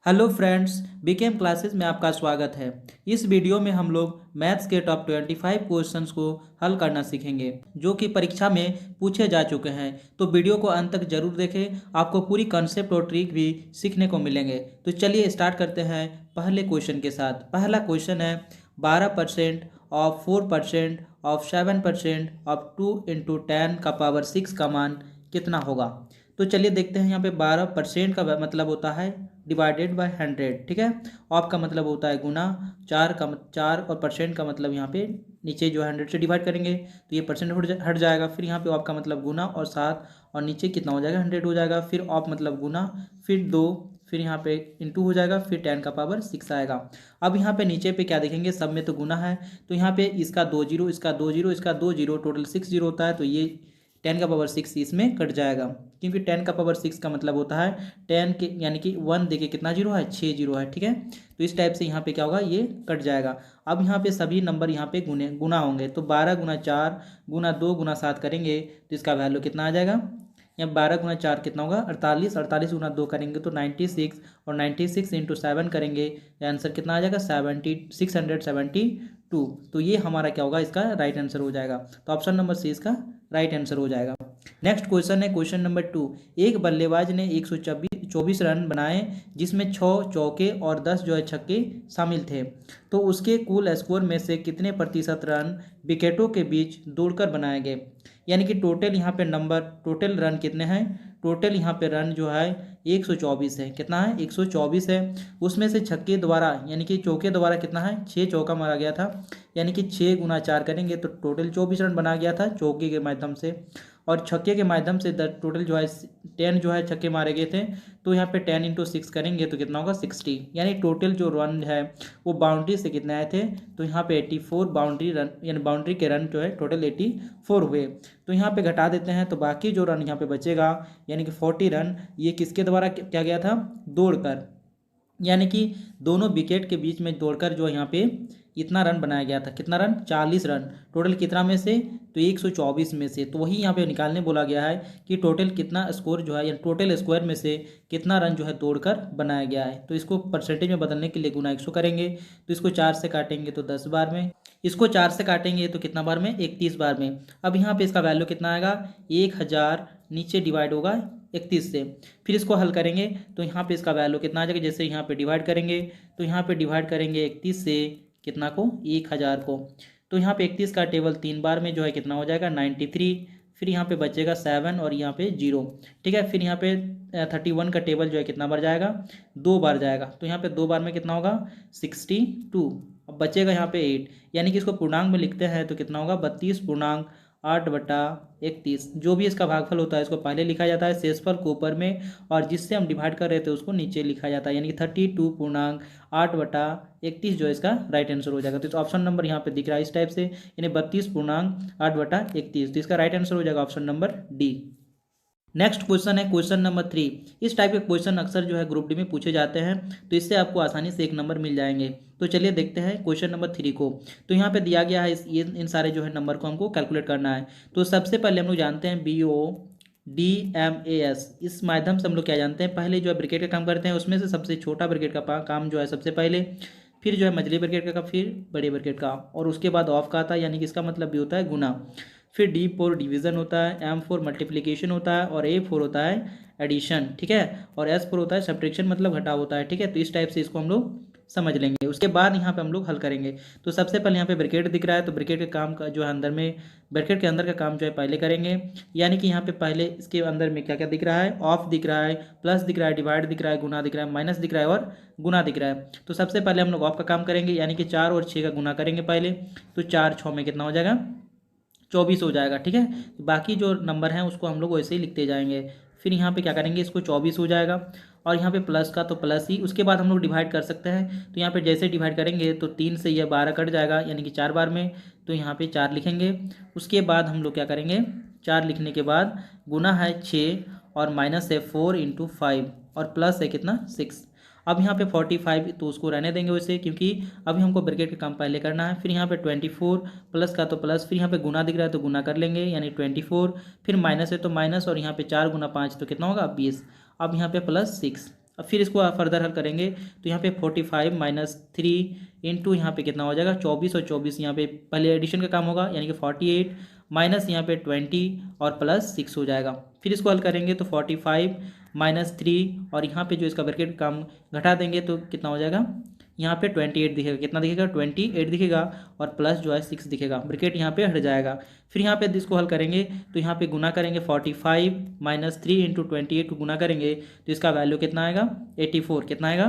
Hello friends, BKM classes में आपका स्वागत है। इस वीडियो में हम लोग मैथ्स के टॉप 25 क्वेश्चंस को हल करना सीखेंगे जो कि परीक्षा में पूछे जा चुके हैं। तो वीडियो को अंत तक जरूर देखें, आपको पूरी कॉन्सेप्ट और ट्रिक भी सीखने को मिलेंगे। तो चलिए स्टार्ट करते हैं पहले क्वेश्चन के साथ। पहला क्वेश्चन है 12% ऑफ 4% ऑफ 7% ऑफ 2 × 10⁻⁶ का मान कितना होगा। तो चलिए देखते हैं। यहाँ पे 12% का मतलब होता है डिवाइडेड बाय 100, ठीक है। ऑफ का मतलब होता है गुना, 4 और परसेंट का मतलब यहाँ पे नीचे जो है 100 से डिवाइड करेंगे तो ये परसेंट हट जाएगा। फिर यहाँ पे ऑफ का मतलब गुना और 7 और नीचे कितना हो जाएगा 100 हो जाएगा। फिर ऑफ मतलब गुना, फिर 2, फिर यहाँ पे इंटू हो जाएगा, फिर 10⁻⁶ आएगा। अब यहाँ पे नीचे पे क्या देखेंगे, सब में तो गुना है तो यहाँ पे इसका 2 जीरो, इसका 2 जीरो, इसका 2 जीरो, टोटल 6 जीरो होता है। तो ये 10⁻⁶ इसमें कट जाएगा क्योंकि 10⁻⁶ का मतलब होता है 10 के यानी कि 1 देखिए कितना जीरो है, 6 जीरो है, ठीक है। तो इस टाइप से यहाँ पे क्या होगा, ये कट जाएगा। अब यहाँ पे सभी नंबर यहाँ पे गुना होंगे तो 12 × 4 × 2 × 7 करेंगे तो इसका वैल्यू कितना आ जाएगा। यहाँ 12 × 4 कितना होगा 48, 48 × 2 करेंगे तो 96 और 96 × 7 करेंगे आंसर कितना आ जाएगा 672। तो ये हमारा क्या होगा, इसका राइट आंसर हो जाएगा। तो ऑप्शन नंबर सी इसका राइट आंसर हो जाएगा। नेक्स्ट क्वेश्चन है क्वेश्चन नंबर 2। एक बल्लेबाज ने 124 रन बनाए जिसमें 6 चौके और 10 जो है छक्के शामिल थे। तो उसके कुल स्कोर में से कितने प्रतिशत रन विकेटों के बीच दौड़कर बनाए गए। यानी कि टोटल यहाँ पे टोटल रन कितने हैं, टोटल यहाँ पे रन जो है 124 है। कितना है 124 है। उसमें से छक्के द्वारा यानी कि चौके द्वारा कितना है 6 चौका मारा गया था, यानी कि 6 × 4 करेंगे तो टोटल 24 रन बना गया था चौके के माध्यम से। और छक्के के माध्यम से टोटल जो है 10 जो है छक्के मारे गए थे। तो यहाँ पे 10 × 6 करेंगे तो कितना होगा 60, यानी टोटल जो रन है वो बाउंड्री से कितने आए थे। तो यहाँ पे 84 बाउंड्री रन यानी बाउंड्री के रन जो है टोटल 84 हुए। तो यहाँ पे घटा देते हैं तो बाकी जो रन यहाँ पे बचेगा यानी कि 40 रन ये किसके द्वारा क्या गया था, दौड़कर, यानी कि दोनों विकेट के बीच में दौड़कर जो यहाँ पे इतना रन बनाया गया था। कितना रन 40 रन, टोटल कितना में से तो 124 में से। तो वही यहाँ पे निकालने बोला गया है कि टोटल कितना स्कोर जो है या टोटल स्क्वायर में से कितना रन जो है दौड़कर बनाया गया है। तो इसको परसेंटेज में बदलने के लिए गुना 100 करेंगे तो इसको 4 से काटेंगे तो 10 बार में, इसको 4 से काटेंगे तो कितना बार में 31 बार में। अब यहाँ पे इसका वैल्यू कितना आएगा 1000, नीचे डिवाइड होगा 31 से। फिर इसको हल करेंगे तो यहाँ पे इसका वैल्यू कितना आ जाएगा, जैसे यहाँ पे डिवाइड करेंगे तो यहाँ पे डिवाइड करेंगे 31 से कितना को 1000 को। तो यहाँ पे 31 का टेबल 3 बार में जो है कितना हो जाएगा 93। फिर यहाँ पे बचेगा 7 और यहाँ पे 0, ठीक है। फिर यहाँ पे 31 का टेबल जो है कितना बार जाएगा 2 बार जाएगा। तो यहाँ पे 2 बार में कितना होगा 62। अब बचेगा यहाँ पे 8, यानी कि इसको पूर्णांक में लिखते हैं तो कितना होगा 32.8/31। जो भी इसका भागफल होता है इसको पहले लिखा जाता है शेषफल को ऊपर में, और जिससे हम डिवाइड कर रहे थे उसको नीचे लिखा जाता है, यानी कि 32.8/31 जो इसका राइट आंसर हो जाएगा। तो ऑप्शन नंबर यहाँ पे दिख रहा है इस टाइप से, यानी 32.8/31। तो इसका राइट आंसर हो जाएगा option number D. Next question है क्वेश्चन नंबर 3। इस टाइप के क्वेश्चन अक्सर जो है ग्रुप डी में पूछे जाते हैं तो इससे आपको आसानी से 1 नंबर मिल जाएंगे। तो चलिए देखते हैं क्वेश्चन नंबर 3 को। तो यहाँ पे दिया गया है इन सारे जो है नंबर को हमको कैलकुलेट करना है। तो सबसे पहले हम लोग जानते हैं BODMAS, इस माध्यम से हम लोग क्या जानते हैं, पहले जो है ब्रैकेट का काम करते हैं, उसमें से सबसे छोटा ब्रैकेट का काम जो है सबसे पहले, फिर जो है मझली ब्रैकेट का, फिर बड़े ब्रैकेट का, और उसके बाद ऑफ का आता है, यानी कि इसका मतलब भी होता है गुना। फिर D फॉर डिवीज़न होता है, M फॉर मल्टीप्लिकेशन होता है, और A फॉर होता है एडिशन, ठीक है, और S फॉर होता है सब्ट्रैक्शन मतलब घटाव होता है, ठीक है। तो इस टाइप से इसको हम लोग समझ लेंगे। उसके बाद यहाँ पे हम लोग हल करेंगे। तो सबसे पहले यहाँ पे ब्रैकेट दिख रहा है तो ब्रैकेट के काम का जो है अंदर में, ब्रैकेट के अंदर का काम जो है पहले करेंगे, यानी कि यहाँ पे पहले इसके अंदर में क्या क्या दिख रहा है, ऑफ दिख रहा है, प्लस दिख रहा है, डिवाइड दिख रहा है, गुना दिख रहा है, माइनस दिख रहा है और गुना दिख रहा है। तो सबसे पहले हम लोग ऑफ का काम करेंगे, यानी कि 4 और 6 का गुना करेंगे पहले, तो 4 6 में कितना हो जाएगा 24 हो जाएगा, ठीक है। तो बाकी जो नंबर हैं उसको हम लोग वैसे ही लिखते जाएंगे। फिर यहाँ पे क्या करेंगे, इसको 24 हो जाएगा, और यहाँ पे प्लस का तो प्लस ही। उसके बाद हम लोग डिवाइड कर सकते हैं, तो यहाँ पे जैसे डिवाइड करेंगे तो 3 से यह 12 कट जाएगा, यानी कि 4 बार में, तो यहाँ पे 4 लिखेंगे। उसके बाद हम लोग क्या करेंगे, 4 लिखने के बाद गुना है 6 और माइनस है 4 × 5 और प्लस है कितना 6। अब यहाँ पे 45 तो उसको रहने देंगे वैसे, क्योंकि अभी हमको ब्रैकेट का काम पहले करना है। फिर यहाँ पे 24 प्लस का तो प्लस, फिर यहाँ पे गुना दिख रहा है तो गुना कर लेंगे, यानी 24, फिर माइनस है तो माइनस, और यहाँ पे 4 × 5 तो कितना होगा 20। अब यहाँ पे +6, अब फिर इसको फर्दर हल करेंगे तो यहाँ पे 45 माइनस 3 इंटू यहाँ पे कितना हो जाएगा 24 और 24 यहाँ पे पहले एडिशन का काम होगा यानी कि 48 माइनस यहाँ पे 20 और प्लस 6 हो जाएगा। फिर इसको हल करेंगे तो 45 माइनस 3 और यहाँ पे जो इसका ब्रैकेट काम घटा देंगे तो कितना हो जाएगा यहाँ पे 28 दिखेगा। कितना दिखेगा 28 दिखेगा और प्लस जो है 6 दिखेगा, ब्रैकेट यहाँ पे हट जाएगा। फिर यहाँ पे इसको हल करेंगे तो यहाँ पे गुना करेंगे 45 माइनस 3 इंटू 28 को गुना करेंगे तो इसका वैल्यू कितना आएगा 84। कितना आएगा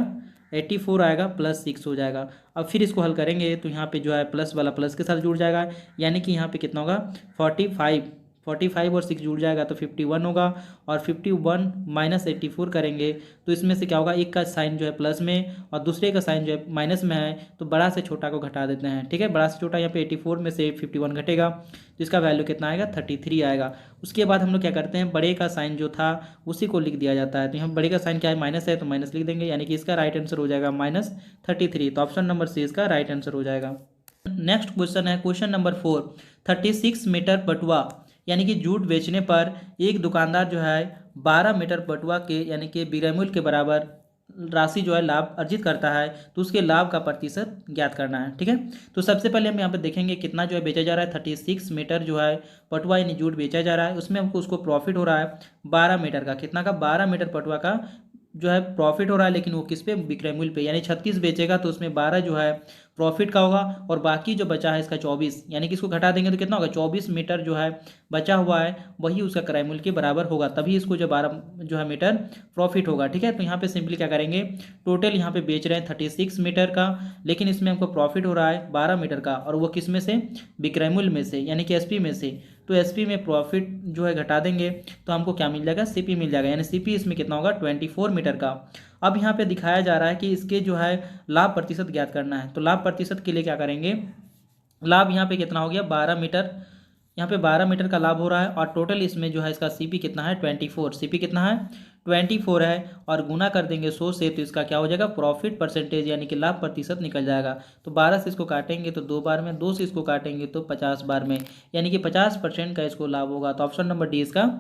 84 आएगा प्लस 6 हो जाएगा। अब फिर इसको हल करेंगे तो यहाँ पे जो है प्लस वाला प्लस के साथ जुड़ जाएगा यानी कि यहाँ पे कितना होगा 45 और 6 जुड़ जाएगा तो 51 होगा और 51 माइनस 84 करेंगे तो इसमें से क्या होगा, एक का साइन जो है प्लस में और दूसरे का साइन जो है माइनस में है तो बड़ा से छोटा को घटा देते हैं। ठीक है, बड़ा से छोटा यहाँ पे 84 में से 51 घटेगा तो इसका वैल्यू कितना आएगा 33 आएगा। उसके बाद हम लोग क्या करते हैं, बड़े का साइन जो था उसी को लिख दिया जाता है। तो यहाँ बड़े का साइन क्या है माइनस है तो माइनस लिख देंगे यानी कि इसका राइट आंसर हो जाएगा -33। तो ऑप्शन नंबर सी इसका राइट आंसर हो जाएगा। नेक्स्ट क्वेश्चन है क्वेश्चन नंबर 4। 36 मीटर पटुआ यानी कि जूट बेचने पर एक दुकानदार जो है 12 मीटर पटुआ के यानी कि विक्रय मूल्य के बराबर राशि जो है लाभ अर्जित करता है तो उसके लाभ का प्रतिशत ज्ञात करना है। ठीक है, तो सबसे पहले हम यहाँ पे देखेंगे कितना जो है बेचा जा रहा है। 36 मीटर जो है पटुआ यानी जूट बेचा जा रहा है, उसमें हमको उसको प्रॉफिट हो रहा है 12 मीटर का। कितना का 12 मीटर पटुआ का जो है प्रॉफिट हो रहा है, लेकिन वो किस पे विक्रय मूल्य पे, यानी 36 बेचेगा तो उसमें 12 जो है प्रॉफिट का होगा और बाकी जो बचा है इसका 24 यानी कि इसको घटा देंगे तो कितना होगा 24 मीटर जो है बचा हुआ है वही उसका क्रय मूल्य के बराबर होगा, तभी इसको जो 12 जो है मीटर प्रॉफिट होगा। ठीक है, तो यहाँ पे सिंपली क्या करेंगे, टोटल यहाँ पे बेच रहे हैं 36 मीटर का, लेकिन इसमें हमको प्रॉफिट हो रहा है 12 मीटर का और वो किस में से, विक्रय मूल्य में से यानी कि एसपी में से। तो एसपी में प्रॉफिट जो है घटा देंगे तो हमको क्या मिल जाएगा, सीपी मिल जाएगा, यानी सीपी इसमें कितना होगा 24 मीटर का। अब यहाँ पे दिखाया जा रहा है कि इसके जो है लाभ प्रतिशत ज्ञात करना है। तो लाभ प्रतिशत के लिए क्या करेंगे, लाभ यहाँ पे कितना हो गया 12 मीटर, यहाँ पे 12 मीटर का लाभ हो रहा है और टोटल इसमें जो है इसका सीपी कितना है 24, सीपी कितना है 24 है और गुना कर देंगे 100 से तो इसका क्या हो जाएगा प्रॉफिट परसेंटेज यानी कि लाभ प्रतिशत निकल जाएगा। तो 12 से इसको काटेंगे तो 2 बार में, 2 से इसको काटेंगे तो 50 बार में, यानी कि 50% का इसको लाभ होगा। तो ऑप्शन नंबर डी इसका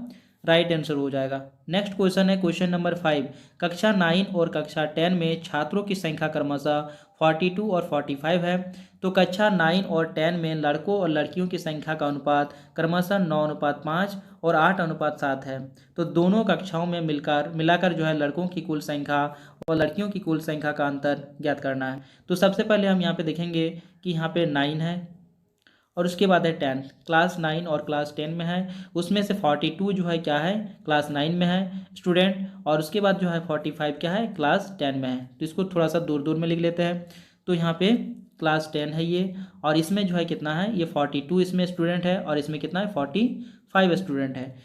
राइट आंसर हो जाएगा। नेक्स्ट क्वेश्चन है क्वेश्चन नंबर 5। कक्षा 9 और कक्षा 10 में छात्रों की संख्या क्रमशः 42 और 45 है, तो कक्षा 9 और 10 में लड़कों और लड़कियों की संख्या का अनुपात क्रमशः 9:5 और 8:7 है। तो दोनों कक्षाओं में मिलाकर जो है लड़कों की कुल संख्या और लड़कियों की कुल संख्या का अंतर ज्ञात करना है। तो सबसे पहले हम यहाँ पे देखेंगे कि यहाँ पे 9 है और उसके बाद है 10, क्लास 9 और क्लास 10 में है, उसमें से 42 जो है क्या है क्लास 9 में है स्टूडेंट, और उसके बाद जो है 45 क्या है क्लास 10 में है। तो इसको थोड़ा सा दूर दूर में लिख लेते हैं। तो यहाँ पे क्लास 10 है ये और इसमें जो है कितना है ये 42 इसमें स्टूडेंट है और इसमें कितना है 45 स्टूडेंट है।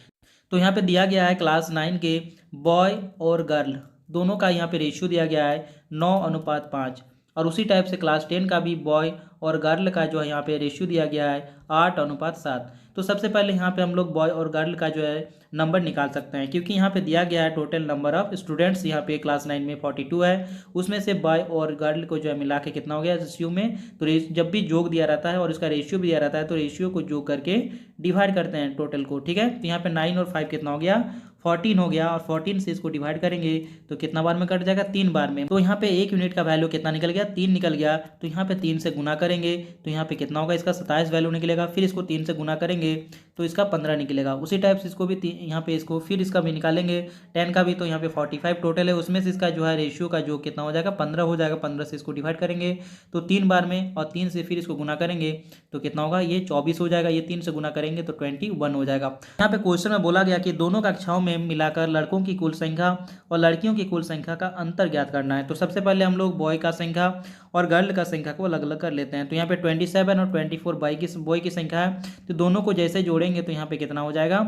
तो यहाँ पे दिया गया है क्लास 9 के बॉय और गर्ल दोनों का यहाँ पे रेशियो दिया गया है 9:5 और उसी टाइप से क्लास 10 का भी बॉय और गर्ल का जो है यहाँ पे रेशियो दिया गया है 8:7। तो सबसे पहले यहाँ पे हम लोग बॉय और गर्ल का जो है नंबर निकाल सकते हैं, क्योंकि यहाँ पे दिया गया है टोटल नंबर ऑफ स्टूडेंट्स यहाँ पे क्लास 9 में 42 है, उसमें से बॉय और गर्ल को जो है मिला के कितना हो गया रेशियो में। तो जब भी जोग दिया रहता है और इसका रेशियो भी दिया रहता है तो रेशियो को जोग करके डिवाइड करते हैं टोटल को। ठीक है, तो यहाँ पे 9 और 5 कितना हो गया 14 हो गया और 14 से इसको डिवाइड करेंगे तो कितना बार में कट जाएगा 3 बार में। तो यहाँ पे 1 यूनिट का वैल्यू कितना निकल गया 3 निकल गया। तो यहाँ पे 3 से गुना करेंगे तो यहाँ पे कितना होगा इसका 27 वैल्यू निकलेगा, फिर इसको 3 से गुना करेंगे तो इसका 15 निकलेगा। उसी टाइप से इसको भी यहाँ पे इसको फिर इसका भी निकालेंगे 10 का भी, तो यहाँ पे 45 टोटल है, उसमें से इसका जो है रेशियो का जो कितना हो जाएगा 15 हो जाएगा। 15 से इसको डिवाइड करेंगे तो 3 बार में और 3 से फिर इसको गुना करेंगे तो कितना होगा ये 24 हो जाएगा, ये 3 से गुना करेंगे तो 21 हो जाएगा। यहाँ पे क्वेश्चन में बोला गया कि दोनों कक्षाओं में मिलाकर लड़कों की कुल संख्या और लड़कियों की कुल संख्या का अंतर ज्ञात करना है। तो सबसे पहले हम लोग बॉय का संख्या और गर्ल का संख्या को अलग अलग कर लेते हैं। तो यहाँ पे 27 और 24 बॉय की संख्या है, तो दोनों को जैसे जोड़ेंगे तो यहाँ पे कितना हो जाएगा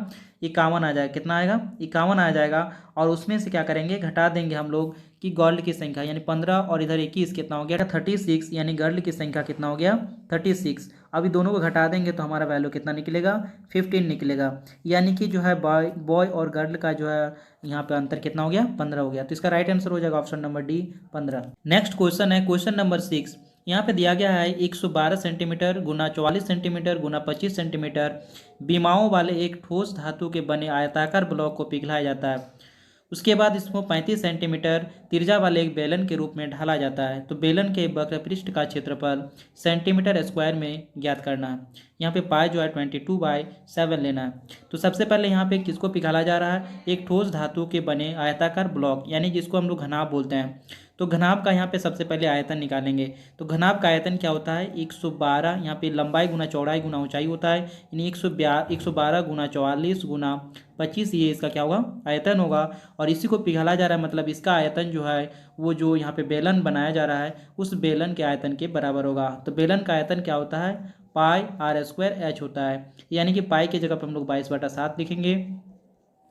51 आ जाएगा। कितना आएगा 51 आ जाएगा और उसमें से क्या करेंगे घटा देंगे हम लोग कि गर्ल की संख्या यानी 15 और इधर 21 कितना हो गया 36, यानी गर्ल की संख्या कितना हो गया 36। अभी दोनों को घटा देंगे तो हमारा वैल्यू कितना निकलेगा 15 निकलेगा, यानी कि जो है बॉय और गर्ल का जो है यहाँ पे अंतर कितना हो गया 15 हो गया। तो इसका राइट आंसर हो जाएगा option number D 15। Next question है क्वेश्चन नंबर 6। यहाँ पे दिया गया है 112 सेंटीमीटर गुना 44 सेंटीमीटर गुना 25 सेंटीमीटर बीमाओं वाले एक ठोस धातु के बने आयताकार ब्लॉक को पिघलाया जाता है। उसके बाद इसको 35 सेंटीमीटर त्रिज्या वाले एक बेलन के रूप में ढाला जाता है। तो बेलन के वक्र पृष्ठ का क्षेत्रफल सेंटीमीटर स्क्वायर में ज्ञात करना है। यहाँ पे पाई जो है 22/7 लेना है। तो सबसे पहले यहाँ पे किसको पिघाला जा रहा है, एक ठोस धातु के बने आयताकार ब्लॉक, यानी जिसको हम लोग घनाभ बोलते हैं। तो घनाभ का यहाँ पे सबसे पहले आयतन निकालेंगे। तो घनाभ का आयतन क्या होता है, 112, यहाँ पे लंबाई गुना चौड़ाई गुना ऊंचाई होता है, यानी 112 गुना 44 गुना 25, ये इसका क्या होगा, आयतन होगा। और इसी को पिघाला जा रहा है, मतलब इसका आयतन जो है वो जो यहाँ पे बेलन बनाया जा रहा है उस बेलन के आयतन के बराबर होगा। तो बेलन का आयतन क्या होता है, पाई r² h होता है, यानी कि पाई की जगह पे हम लोग 22/7 लिखेंगे।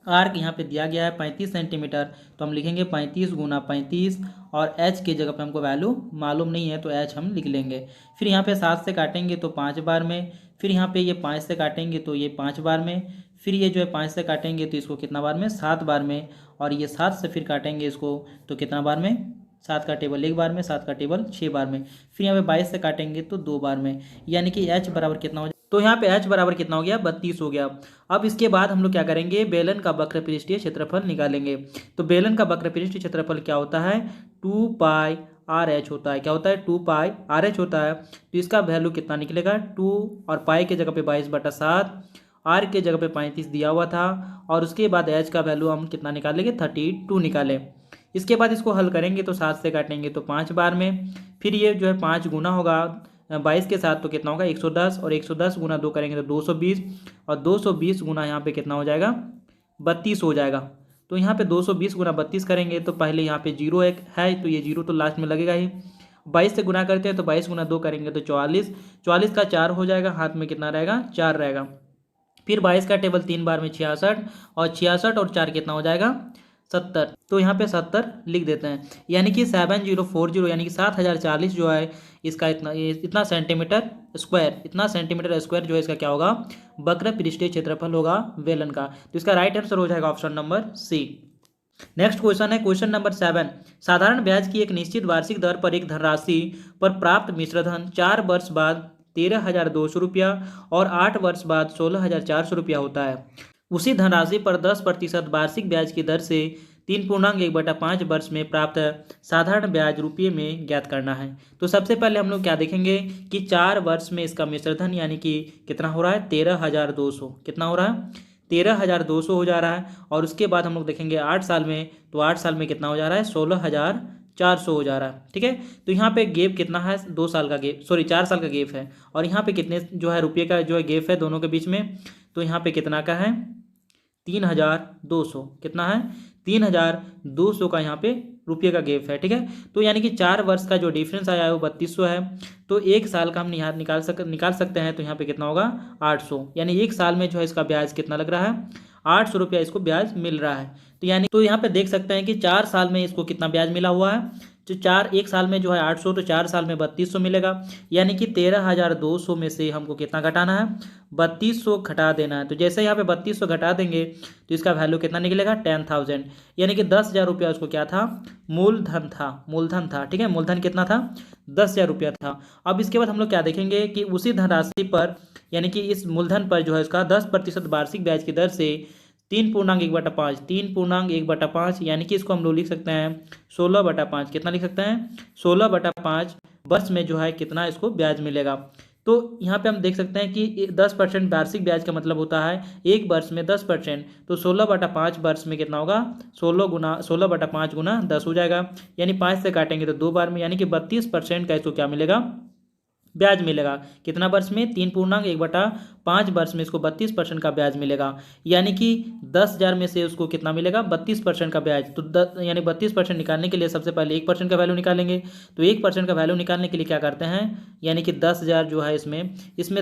आर्क यहाँ पे दिया गया है 35 सेंटीमीटर, तो हम लिखेंगे 35 गुना 35, और h की जगह पे हमको वैल्यू मालूम नहीं है तो h हम लिख लेंगे। फिर यहाँ पे 7 से काटेंगे तो 5 बार में, फिर यहाँ पे ये 5 से काटेंगे तो ये 5 बार में, फिर ये जो है 5 से काटेंगे तो इसको कितना बार में, 7 बार में, और ये 7 से फिर काटेंगे इसको तो कितना बार में, 7 का टेबल 1 बार में, 7 का टेबल 6 बार में, फिर यहाँ पे 22 से काटेंगे तो 2 बार में, यानी कि h बराबर कितना हो जाए, तो यहाँ पे h बराबर कितना हो गया, 32 हो गया। अब इसके बाद हम लोग क्या करेंगे, बेलन का वक्र पृष्ठीय क्षेत्रफल निकालेंगे। तो बेलन का वक्र पृष्ठीय क्षेत्रफल क्या होता है, 2πRh होता है। क्या होता है, 2πRh होता है। तो इसका वैल्यू कितना निकलेगा, 2, और पाई के जगह पे 22/7, आर के जगह पे 35 दिया हुआ था, और उसके बाद h का वैल्यू हम कितना निकालेंगे, 32 निकालें। इसके बाद इसको हल करेंगे तो 7 से काटेंगे तो 5 बार में, फिर ये जो है 5 गुना होगा 22 के साथ तो कितना होगा 110, और 110 गुना 2 करेंगे तो 220, और 220 गुना यहाँ पे कितना हो जाएगा, 32 हो जाएगा। तो यहाँ पे 220 गुना 32 करेंगे तो पहले यहाँ पे 0 एक है तो ये 0 तो लास्ट में लगेगा ही। 22 से गुना करते हैं तो 22 गुना 2 करेंगे तो 44, 44 का 4 हो जाएगा, हाथ में कितना रहेगा, 4 रहेगा। फिर 22 का टेबल 3 बार में 66, और 66 और 4 कितना हो जाएगा, 70। तो यहाँ पे 70 लिख देते हैं, यानी कि 7040, यानी कि 7040 जो है इसका इतना सेंटीमीटर स्क्वायर जो है इसका क्या होगा, वक्र पृष्ठीय क्षेत्रफल होगा बेलन का। तो इसका राइट आंसर हो जाएगा option number C. Next question है क्वेश्चन नंबर 7। साधारण ब्याज की एक निश्चित वार्षिक दर पर एक धनराशि पर प्राप्त मिश्रधन 4 वर्ष बाद 13,200 रुपया और 8 वर्ष बाद 16,400 रुपया होता है। उसी धनराशि पर 10% वार्षिक ब्याज की दर से 3.1/5 वर्ष में प्राप्त साधारण ब्याज रुपये में ज्ञात करना है। तो सबसे पहले हम लोग क्या देखेंगे कि 4 वर्ष में इसका मिश्रधन यानी कि कितना हो रहा है, 13,200, कितना हो रहा है, 13,200 हो जा रहा है। और उसके बाद हम लोग देखेंगे 8 साल में, तो 8 साल में कितना हो जा रहा है, 16,400 हो जा रहा है। ठीक है, तो यहाँ पे गेप कितना है, 2 साल का गेप, 4 साल का गेप है, और यहाँ पे कितने जो है रुपये का जो है गेप है दोनों के बीच में, तो यहाँ पे कितना का है, 3,200, कितना है, 3,200 का यहाँ पे रुपये का गेप है। ठीक है, तो यानी कि 4 वर्ष का जो डिफरेंस आया है वो 3200 है, तो 1 साल का हम यहाँ निकाल सकते हैं, तो यहाँ पे कितना होगा, 800, यानी 1 साल में जो है इसका ब्याज कितना लग रहा है, 800 रुपया इसको ब्याज मिल रहा है। तो यानी तो यहाँ पे देख सकते हैं कि 4 साल में इसको कितना ब्याज मिला हुआ है, तो 1 साल में जो है 800, तो 4 साल में 3200 मिलेगा, यानी कि 13,200 में से हमको कितना घटाना है, 3200 घटा देना है। तो जैसे यहाँ पे 3200 घटा देंगे तो इसका वैल्यू कितना निकलेगा, 10,000, यानी कि 10,000 रुपया उसको क्या था, मूलधन था। ठीक है, मूलधन कितना था, 10,000 रुपया था। अब इसके बाद हम लोग क्या देखेंगे कि उसी धनराशि पर यानी कि इस मूलधन पर जो है उसका 10% वार्षिक ब्याज की दर से 3.1/5 यानी कि इसको हम लोग लिख सकते हैं 16/5, कितना लिख सकते हैं, 16/5 वर्ष में जो है कितना इसको ब्याज मिलेगा। तो यहाँ पे हम देख सकते हैं कि 10% वार्षिक ब्याज का मतलब होता है 1 वर्ष में 10%, तो 16/5 वर्ष में कितना होगा, 16/5 गुना 10 हो जाएगा, यानी 5 से काटेंगे तो 2 बार में, यानी कि 32% का इसको क्या मिलेगा, ब्याज मिलेगा। कितना वर्ष में, 3.1/5 वर्ष में इसको 32% का ब्याज मिलेगा, यानी कि 10,000 में से उसको कितना मिलेगा, 32% का ब्याज। तो यानी 32% निकालने के लिए सबसे पहले 1% का वैल्यू निकालेंगे। तो 1% का वैल्यू निकालने के लिए क्या करते हैं, यानी कि 10,000 जो है इसमें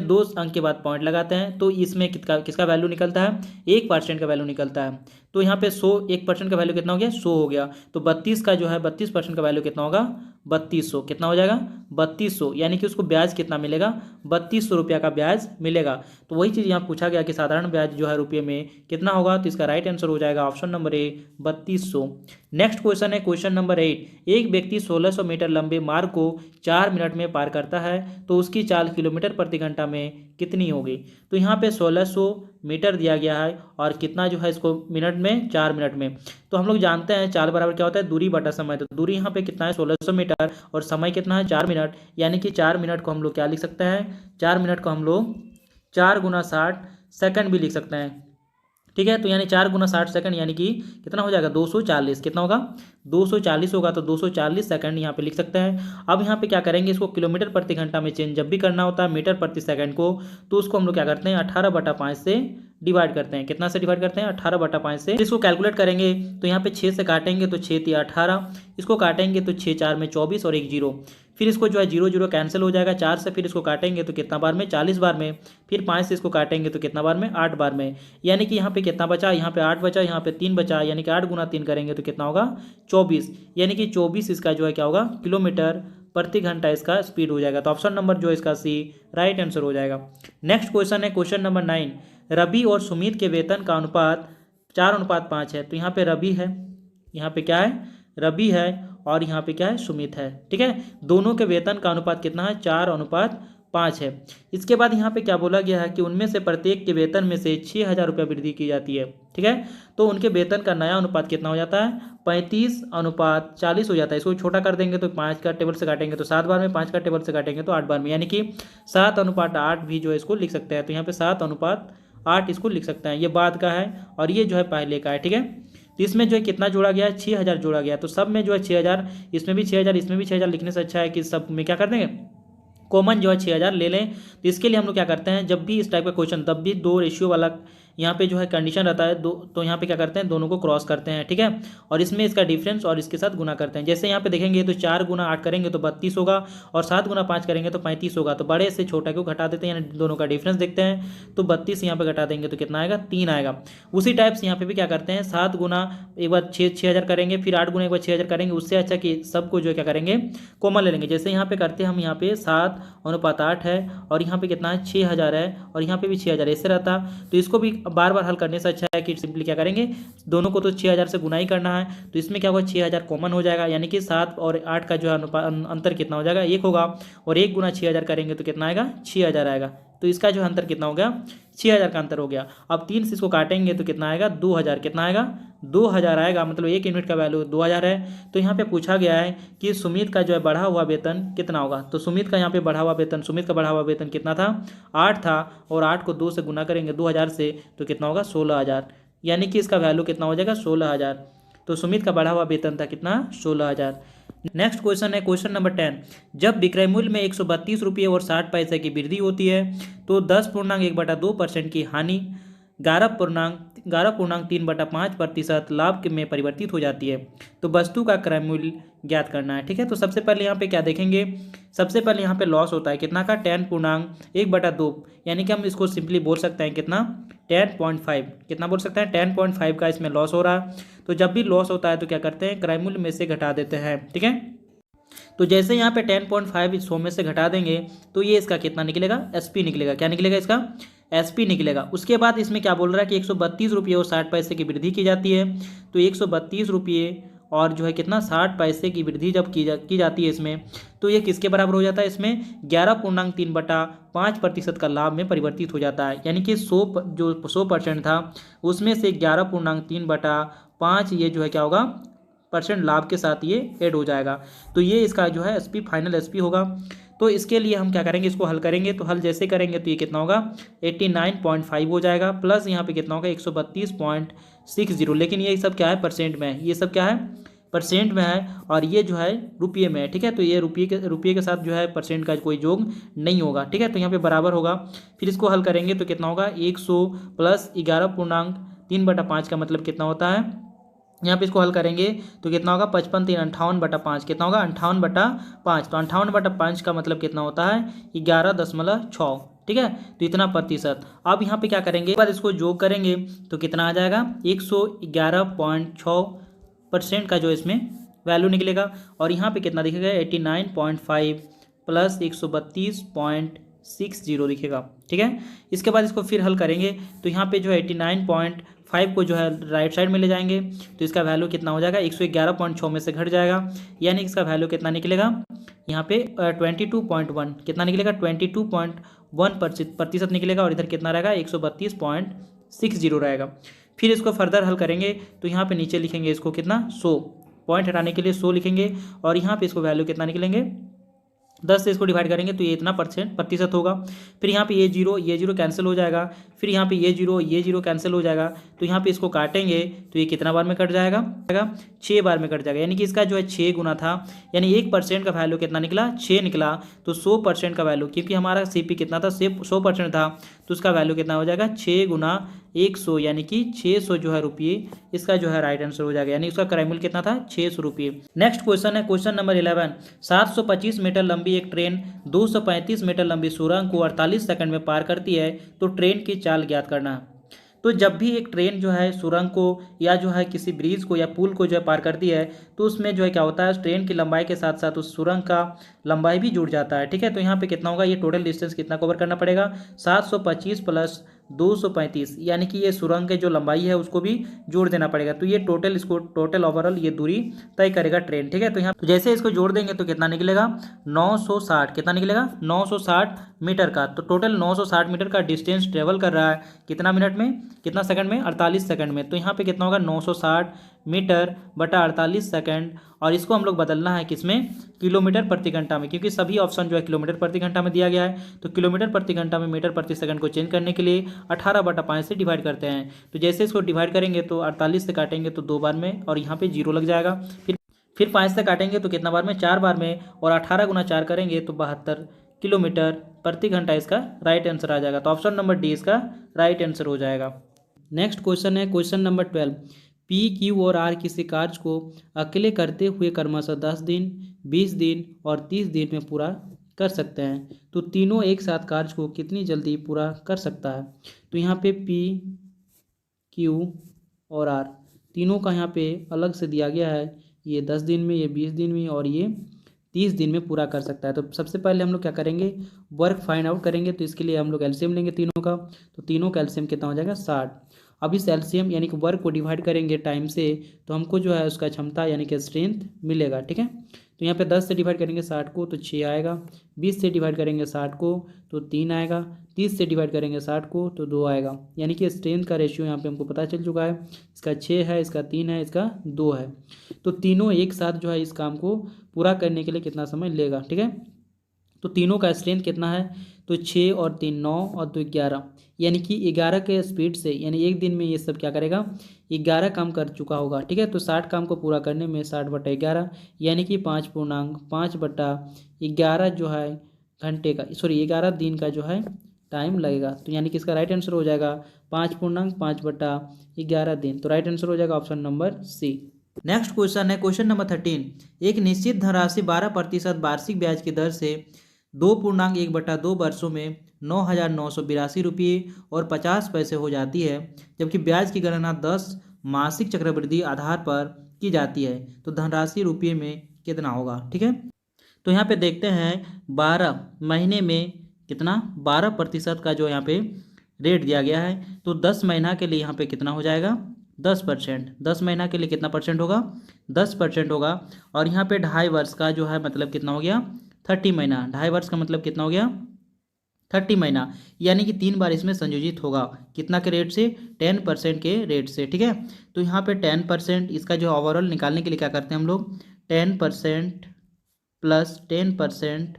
2 अंक के बाद पॉइंट लगाते हैं, तो इसमें किसका वैल्यू निकलता है, 1% का वैल्यू निकलता है। तो यहाँ पे 1% का वैल्यू कितना हो गया, 100 हो गया। तो 32 का जो है 32% का वैल्यू कितना होगा, 3200, कितना हो जाएगा, 3200, यानी कि उसको ब्याज कितना मिलेगा, 3200 रुपया का ब्याज मिलेगा। तो वही चीज़ यहाँ पूछा गया कि साधारण ब्याज जो है रुपये में कितना होगा, तो इसका राइट आंसर हो जाएगा ऑप्शन नंबर ए 3200। नेक्स्ट क्वेश्चन है क्वेश्चन नंबर 8। एक व्यक्ति 1600 मीटर लंबे मार्ग को 4 मिनट में पार करता है तो उसकी चाल किलोमीटर प्रति घंटा में कितनी होगी। तो यहाँ पे 1600 मीटर दिया गया है और कितना जो है इसको मिनट में, 4 मिनट में। तो हम लोग जानते हैं चाल बराबर क्या होता है, दूरी बटा समय। तो दूरी यहाँ पे कितना है 1600 मीटर और समय कितना है 4 मिनट, यानी कि 4 मिनट को हम लोग क्या लिख सकते हैं, 4 मिनट को हम लोग 4 गुना 60 सेकंड भी लिख सकते हैं। ठीक है, तो यानी 4 गुना 60 सेकंड यानी कि कितना हो जाएगा 240। कितना होगा 240 होगा, तो 240 सेकंड यहाँ पे लिख सकते हैं। अब यहाँ पे क्या करेंगे, इसको किलोमीटर प्रति घंटा में चेंज जब भी करना होता है मीटर प्रति सेकंड को, तो उसको हम लोग क्या करते हैं 18/5 से डिवाइड करते हैं। कितना से डिवाइड करते हैं 18/5 से। इसको कैलकुलेट करेंगे तो यहाँ पे 6 से काटेंगे तो 6 × 18, इसको काटेंगे तो 6 × 4 में 24 और 1 0। फिर इसको जो है 0 0 कैंसिल हो जाएगा 4 से, फिर इसको काटेंगे तो कितना बार में 40 बार में, फिर 5 से इसको काटेंगे तो कितना बार में 8 बार में, यानी कि यहाँ पे कितना बचा, यहाँ पे 8 बचा, यहाँ पे 3 बचा, यानी कि 8 गुना 3 करेंगे तो कितना होगा 24, यानी कि 24 इसका जो है क्या होगा किलोमीटर प्रति घंटा इसका स्पीड हो जाएगा। तो ऑप्शन नंबर जो है इसका सी राइट आंसर हो जाएगा। नेक्स्ट क्वेश्चन है क्वेश्चन नंबर 9। रवि और सुमित के वेतन का अनुपात 4:5 है। तो यहाँ पे रवि है, यहाँ पे क्या है रवि है और यहाँ पे क्या है सुमित है। ठीक है, दोनों के वेतन का अनुपात कितना है 4:5 है। इसके बाद यहाँ पे क्या बोला गया है कि उनमें से प्रत्येक के वेतन में से 6000 रुपया वृद्धि की जाती है। ठीक है, तो उनके वेतन का नया अनुपात कितना हो जाता है 35:40 हो जाता है। इसको छोटा कर देंगे तो 5 का टेबल से काटेंगे तो 7 बार में, 5 का टेबल से काटेंगे तो 8 बार में, यानी कि 7:8 भी जो है इसको लिख सकते हैं। तो यहाँ पे 7:8 इसको लिख सकते हैं। ये बाद का है और ये जो है पहले का है। ठीक है, तो इसमें जो है कितना जोड़ा गया है 6000 जोड़ा गया, तो सब में जो है 6000, इसमें भी 6000, इसमें भी 6000 लिखने से अच्छा है कि सब में क्या कर देंगे कॉमन जो है 6000 ले लें। तो इसके लिए हम लोग क्या करते हैं, जब भी इस टाइप का क्वेश्चन तब भी 2 रेशियो वाला यहाँ पे जो है कंडीशन रहता है दो, तो यहाँ पे क्या करते हैं दोनों को क्रॉस करते हैं। ठीक है, और इसमें इसका डिफरेंस और इसके साथ गुना करते हैं। जैसे यहाँ पे देखेंगे तो 4 गुना 8 करेंगे तो 32 होगा और 7 गुना 5 करेंगे तो 35 होगा। तो बड़े से छोटा को घटा देते हैं, यानी दोनों का डिफरेंस देखते हैं। तो 32 यहाँ पे घटा देंगे तो कितना आएगा 3 आएगा। उसी टाइप से यहाँ पे भी क्या करते हैं 7 गुना एक बार 6000 करेंगे, फिर 8 गुना एक बार 6000 करेंगे। उससे अच्छा कि सबको जो है क्या करेंगे कॉमन ले लेंगे। जैसे यहाँ पे करते हैं हम, यहाँ पे 7:8 है और यहाँ पे कितना है 6000 है और यहाँ पे भी 6000 ऐसे रहता। तो इसको भी बार बार हल करने से अच्छा है कि सिंपली क्या करेंगे दोनों को तो 6000 से गुना ही करना है। तो इसमें क्या होगा 6000 कॉमन हो जाएगा, यानी कि 7 और 8 का जो है अंतर कितना हो जाएगा 1 होगा और 1 गुना 6000 करेंगे तो कितना आएगा 6000 आएगा। तो इसका जो अंतर कितना हो गया 6000 का अंतर हो गया। अब 3 से इसको काटेंगे तो कितना आएगा 2000। कितना आएगा 2000 आएगा, मतलब 1 यूनिट का वैल्यू 2000 है। तो यहाँ पे पूछा गया है कि सुमित का जो है बढ़ा हुआ वेतन कितना होगा। तो सुमित का यहाँ पे बढ़ा हुआ वेतन, सुमित का बढ़ा हुआ वेतन कितना था 8 था और 8 को 2 से गुना करेंगे 2000 से तो कितना होगा 16000, यानी कि इसका वैल्यू कितना हो जाएगा 16000। तो सुमित का बढ़ा हुआ वेतन था कितना 16000। नेक्स्ट क्वेश्चन है क्वेश्चन नंबर 10। जब विक्रय मूल्य में 132 रुपये और 60 पैसे की वृद्धि होती है तो 10.1/2% की हानि 11.3/5% लाभ में परिवर्तित हो जाती है। तो वस्तु का क्रय मूल्य ज्ञात करना है। ठीक है, तो सबसे पहले यहाँ पे क्या देखेंगे, सबसे पहले यहाँ पे लॉस होता है कितना का 10.1/2, यानी कि हम इसको सिंपली बोल सकते हैं कितना 10.5। कितना बोल सकते हैं 10.5 का इसमें लॉस हो रहा है। तो जब भी लॉस होता है तो क्या करते हैं क्रय मूल्य में से घटा देते हैं। ठीक है, तो जैसे यहाँ पे 10.5 100 में से घटा देंगे तो ये इसका कितना निकलेगा एसपी निकलेगा। क्या निकलेगा इसका एसपी निकलेगा। उसके बाद इसमें क्या बोल रहा है कि 132 रुपये और 60 पैसे की वृद्धि की जाती है। तो 132 रुपये और जो है कितना 60 पैसे की वृद्धि जब की जाती है इसमें, तो ये किसके बराबर हो जाता है इसमें 11.3/5% का लाभ में परिवर्तित हो जाता है। यानी कि 100% था उसमें से 11.3/5 ये जो है क्या होगा % लाभ के साथ ये ऐड हो जाएगा। तो ये इसका जो है एसपी फाइनल एसपी होगा। तो इसके लिए हम क्या करेंगे इसको हल करेंगे। तो हल जैसे करेंगे तो ये कितना होगा 89.5 हो जाएगा, प्लस यहाँ पे कितना होगा 132.60। लेकिन ये सब क्या है परसेंट में है, ये सब क्या है परसेंट में है और ये जो है रुपये में है। ठीक है, तो ये रुपये के साथ जो है परसेंट का कोई योग नहीं होगा। ठीक है, तो यहाँ पे बराबर होगा। फिर इसको हल करेंगे तो कितना होगा 100 प्लस 11.3/5 का मतलब कितना होता है, यहाँ पे इसको हल करेंगे तो कितना होगा 55 3 58/5। कितना होगा 58/5। तो 58/5 का मतलब कितना होता है 11.6। ठीक है, तो इतना प्रतिशत। अब यहाँ पे क्या करेंगे बाद इसको जोड़ करेंगे तो कितना आ जाएगा 111.6% का जो इसमें वैल्यू निकलेगा और यहाँ पे कितना दिखेगा 89.5 प्लस 132.60 लिखेगा। ठीक है, इसके बाद इसको फिर हल करेंगे तो यहाँ पे जो है 89.5 को जो है राइट साइड में ले जाएंगे तो इसका वैल्यू कितना हो जाएगा, 111.6 में से घट जाएगा, यानी इसका वैल्यू कितना निकलेगा यहाँ पे 22.1 कितना निकलेगा, 22.1% निकलेगा, और इधर कितना रहेगा 132.60 रहेगा। फिर इसको फर्दर हल करेंगे तो यहाँ पे नीचे लिखेंगे इसको कितना 100, पॉइंट हटाने के लिए 100 लिखेंगे, और यहाँ पे इसको वैल्यू कितना निकलेंगे 10 से इसको डिवाइड करेंगे तो ये इतना प्रतिशत होगा। फिर यहाँ पे ये जीरो कैंसिल हो जाएगा, फिर यहाँ पे ये जीरो कैंसिल हो जाएगा, तो यहाँ पे इसको काटेंगे तो ये कितना बार में कट जाएगा, 6 बार में कट जाएगा, यानी कि इसका जो है 6 गुना था, यानी 1% का वैल्यू कितना निकला 6 निकला, तो 100% का वैल्यू, क्योंकि हमारा CP कितना था 100% था, तो उसका वैल्यू कितना हो जाएगा 6 गुना 100, यानी कि 600 जो है रुपये, इसका जो है राइट आंसर हो जाएगा, यानी उसका क्रय मूल्य कितना था 600 रुपये। नेक्स्ट क्वेश्चन है क्वेश्चन नंबर 11, 725 मीटर लंबी एक ट्रेन 235 मीटर लंबी सुरंग को 48 सेकंड में पार करती है, तो ट्रेन की चाल ज्ञात करना। तो जब भी एक ट्रेन जो है सुरंग को या जो है किसी ब्रिज को या पुल को जो है पार करती है, तो उसमें जो है क्या होता है, ट्रेन की लंबाई के साथ साथ उस सुरंग का लंबाई भी जुड़ जाता है। ठीक है, तो यहाँ पे कितना होगा, ये टोटल डिस्टेंस कितना कवर करना पड़ेगा 725 प्लस 235, यानी कि ये सुरंग के जो लंबाई है उसको भी जोड़ देना पड़ेगा, तो ये टोटल इसको टोटल ओवरऑल ये दूरी तय करेगा ट्रेन। ठीक है, तो यहाँ तो जैसे इसको जोड़ देंगे तो कितना निकलेगा 960, कितना निकलेगा 960 मीटर का, तो टोटल 960 मीटर का डिस्टेंस ट्रेवल कर रहा है कितना मिनट में, कितना सेकंड में 48 सेकंड में। तो यहाँ पे कितना होगा 960 मीटर बटा 48 सेकंड, और इसको हम लोग बदलना है किसमें, किलोमीटर प्रति घंटा में, क्योंकि सभी ऑप्शन जो है किलोमीटर प्रति घंटा में दिया गया है, तो किलोमीटर प्रति घंटा में मीटर प्रति सेकंड को चेंज करने के लिए 18/5 से डिवाइड करते हैं। तो जैसे इसको डिवाइड करेंगे तो 48 से काटेंगे तो 2 बार में, और यहाँ पे 0 लग जाएगा, फिर 5 से काटेंगे तो कितना बार में 4 बार में, और 18 गुना 4 करेंगे तो 72 किलोमीटर प्रति घंटा इसका राइट आंसर आ जाएगा। तो ऑप्शन नंबर डी इसका राइट आंसर हो जाएगा। नेक्स्ट क्वेश्चन है क्वेश्चन नंबर 12, P, Q और R किसी कार्य को अकेले करते हुए क्रमशः 10 दिन 20 दिन और 30 दिन में पूरा कर सकते हैं, तो तीनों एक साथ कार्य को कितनी जल्दी पूरा कर सकता है। तो यहाँ पे P, Q और R तीनों का यहाँ पे अलग से दिया गया है, ये 10 दिन में, ये 20 दिन में और ये 30 दिन में पूरा कर सकता है। तो सबसे पहले हम लोग क्या करेंगे, वर्क फाइंड आउट करेंगे, तो इसके लिए हम लोग एलसीएम लेंगे तीनों का, तो तीनों का एलसीएम कितना हो जाएगा 60। अब इस एलसीएम यानी कि वर्क को डिवाइड करेंगे टाइम से, तो हमको जो है उसका क्षमता यानी कि स्ट्रेंथ मिलेगा। ठीक है, तो यहाँ पे 10 से डिवाइड करेंगे 60 को तो 6 आएगा, 20 से डिवाइड करेंगे 60 को तो 3 आएगा, 30 से डिवाइड करेंगे 60 को तो 2 आएगा, यानी कि स्ट्रेंथ का रेशियो यहाँ पे हमको पता चल चुका है, इसका 6 है, इसका 3 है, इसका 2 है। तो तीनों एक साथ जो है इस काम को पूरा करने के लिए कितना समय लेगा। ठीक है, तो तीनों का स्ट्रेंथ कितना है, तो 6 और 3 9 और 2 11, यानी कि 11 के स्पीड से, यानी एक दिन में ये सब क्या करेगा 11 काम कर चुका होगा। ठीक है, तो 60 काम को पूरा करने में 60/11 यानी कि 5.5/11 जो है घंटे का, सॉरी 11 दिन का जो है टाइम लगेगा। तो यानी कि इसका राइट आंसर हो जाएगा 5.5/11 दिन। तो राइट आंसर हो जाएगा option number C. Next question है क्वेश्चन नंबर 13, एक निश्चित धनराशि 12% वार्षिक ब्याज की दर से 2.1/2 वर्षों में 9,982 रुपये और 50 पैसे हो जाती है, जबकि ब्याज की गणना 10 मासिक चक्रवृद्धि आधार पर की जाती है, तो धनराशि रुपये में कितना होगा। ठीक है, तो यहाँ पे देखते हैं 12 महीने में कितना 12% का जो यहाँ पे रेट दिया गया है, तो 10 महीना के लिए यहाँ पे कितना हो जाएगा 10%, 10 महीना के लिए कितना परसेंट होगा 10% होगा, और यहाँ पे 2.5 वर्ष का जो है मतलब कितना हो गया 30 महीना, 2.5 वर्ष का मतलब कितना हो गया 30 महीना, यानी कि 3 बार इसमें संयोजित होगा, कितना के रेट से 10% के रेट से। ठीक है, तो यहाँ पे 10% इसका जो ओवरऑल निकालने के लिए क्या करते हैं हम लोग 10% प्लस 10%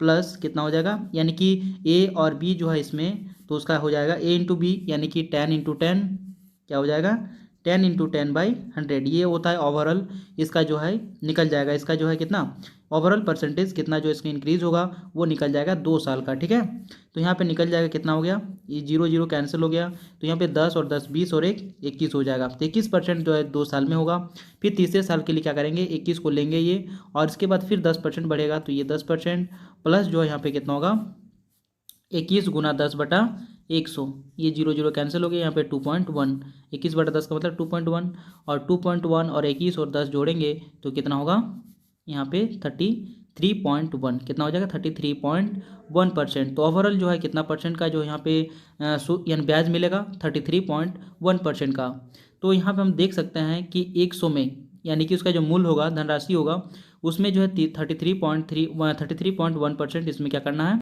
प्लस कितना हो जाएगा, यानी कि ए और बी जो है इसमें, तो उसका हो जाएगा a इंटू बी, यानी कि 10 इंटू 10 क्या हो जाएगा 10 इंटू 10/100, ये होता है ओवरऑल इसका जो है निकल जाएगा, इसका जो है कितना ओवरऑल परसेंटेज कितना जो इसका इंक्रीज होगा वो निकल जाएगा 2 साल का। ठीक है, तो यहाँ पे निकल जाएगा कितना हो गया, ये 0 0 कैंसिल हो गया, तो यहाँ पे 10 और 10 20 और 1 21 हो जाएगा, तो 21% जो है 2 साल में होगा। फिर तीसरे साल के लिए क्या करेंगे 21 को लेंगे ये, और इसके बाद फिर 10% बढ़ेगा, तो ये 10% प्लस जो है यहाँ पे कितना होगा 21 गुना 10/100, ये 0 0 कैंसिल हो गया, यहाँ पे 2.1, 21/10 का मतलब 2.1, और 2.1 और 21 और 10 जोड़ेंगे तो कितना होगा यहाँ पे 33.1 कितना हो जाएगा 33.1%। तो ओवरऑल जो है कितना परसेंट का जो यहाँ पे यानी ब्याज मिलेगा 33.1% का। तो यहाँ पे हम देख सकते हैं कि 100 में यानी कि उसका जो मूल होगा धनराशि होगा उसमें जो है 33.1% इसमें क्या करना है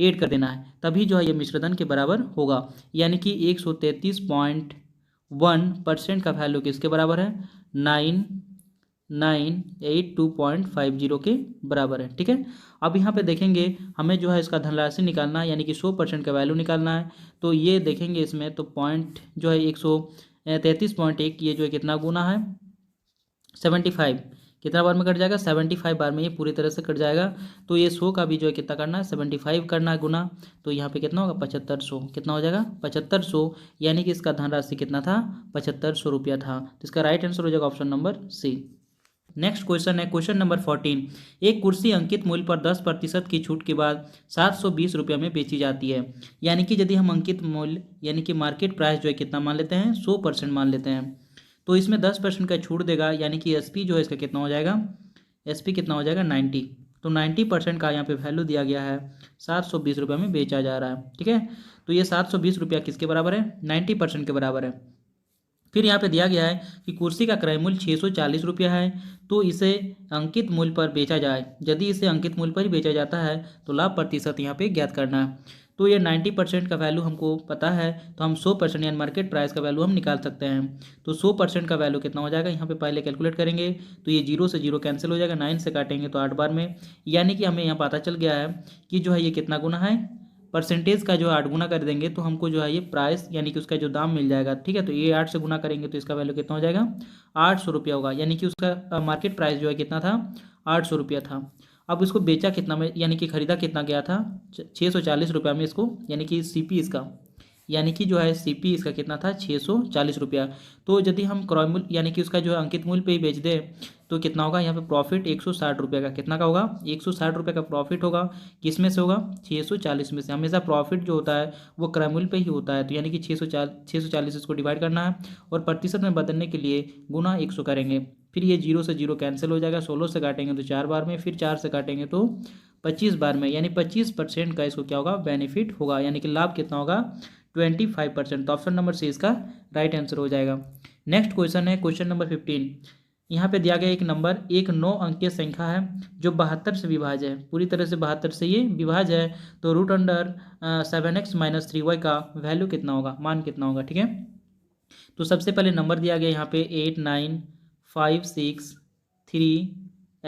ऐड कर देना है, तभी जो है ये मिश्रधन के बराबर होगा। यानी कि 133.1% का वैल्यू किसके बराबर है 9982.50 के बराबर है। ठीक है, अब यहाँ पे देखेंगे हमें जो है इसका धनराशि निकालना है यानी कि 100% का वैल्यू निकालना है। तो ये देखेंगे इसमें तो पॉइंट जो है 133.1 ये जो है कितना गुना है 75, कितना बार में कट जाएगा 75 बार में ये पूरी तरह से कट जाएगा। तो ये 100 का भी जो है कितना करना है 75 करना है गुना। तो यहाँ पे कितना होगा 7500, कितना हो जाएगा 7500, यानी कि इसका धनराशि कितना था 7500 रुपया था। तो इसका राइट आंसर हो जाएगा option number C. Next question है क्वेश्चन नंबर 14। एक कुर्सी अंकित मूल्य पर 10% की छूट के बाद 720 रुपये में बेची जाती है। यानी कि यदि हम अंकित मूल्य यानी कि मार्केट प्राइस जो है कितना मान लेते हैं 100% मान लेते हैं, तो इसमें 10% का छूट देगा यानी कि एसपी जो है इसका कितना हो जाएगा एसपी कितना हो जाएगा 90। तो 90% का यहाँ पे वैल्यू दिया गया है 720 रुपये में बेचा जा रहा है। ठीक है, तो ये 720 रुपया किसके बराबर है 90% के बराबर है। फिर यहाँ पे दिया गया है कि कुर्सी का क्रय मूल्य 640 रुपया है, तो इसे अंकित मूल्य पर बेचा जाए। यदि इसे अंकित मूल्य पर ही बेचा जाता है तो लाभ प्रतिशत यहाँ पे ज्ञात करना है। तो ये 90% का वैल्यू हमको पता है, तो हम 100% यानी मार्केट प्राइस का वैल्यू हम निकाल सकते हैं। तो 100% का वैल्यू कितना हो जाएगा यहाँ पे पहले कैलकुलेट करेंगे। तो ये 0 से 0 कैंसिल हो जाएगा, 9 से काटेंगे तो 8 बार में, यानी कि हमें यहाँ पता चल गया है कि जो है ये कितना गुना है परसेंटेज का जो 8 गुना कर देंगे तो हमको जो है ये प्राइस यानी कि उसका जो दाम मिल जाएगा। ठीक है, तो ये 8 से गुना करेंगे तो इसका वैल्यू कितना हो जाएगा 800 रुपया होगा, यानी कि उसका मार्केट प्राइस जो है कितना था 800 रुपया था। अब इसको बेचा कितना में यानी कि खरीदा कितना गया था 640 रुपया में इसको, यानी कि सीपी इसका यानी कि जो है सीपी इसका कितना था 640 रुपया। तो यदि हम क्रय मूल्य यानी कि उसका जो है अंकित मूल्य पे ही बेच दें तो कितना होगा यहाँ पे प्रॉफिट 160 रुपये का, कितना का होगा 160 रुपये का प्रॉफिट होगा। किस में से होगा 640 में से। हमेशा प्रॉफिट जो होता है वो क्रय मूल्य पे ही होता है, तो यानी कि 640 इसको डिवाइड करना है और प्रतिशत में बदलने के लिए गुना 100 करेंगे। फिर ये 0 से 0 कैंसिल हो जाएगा, 16 से काटेंगे तो 4 बार में, फिर 4 से काटेंगे तो 25 बार में, यानी 25% का इसको क्या होगा बेनिफिट होगा, यानी कि लाभ कितना होगा 25%। तो ऑप्शन नंबर सी इसका राइट आंसर हो जाएगा। नेक्स्ट क्वेश्चन है क्वेश्चन नंबर 15। यहाँ पे दिया गया एक नंबर एक 9 अंकीय संख्या है जो 72 से विभाज्य है, पूरी तरह से 72 से ये विभाज्य है। तो रूट अंडर 7x - 3y का वैल्यू कितना होगा, मान कितना होगा। ठीक है, तो सबसे पहले नंबर दिया गया यहाँ पे 8 9 5 6 3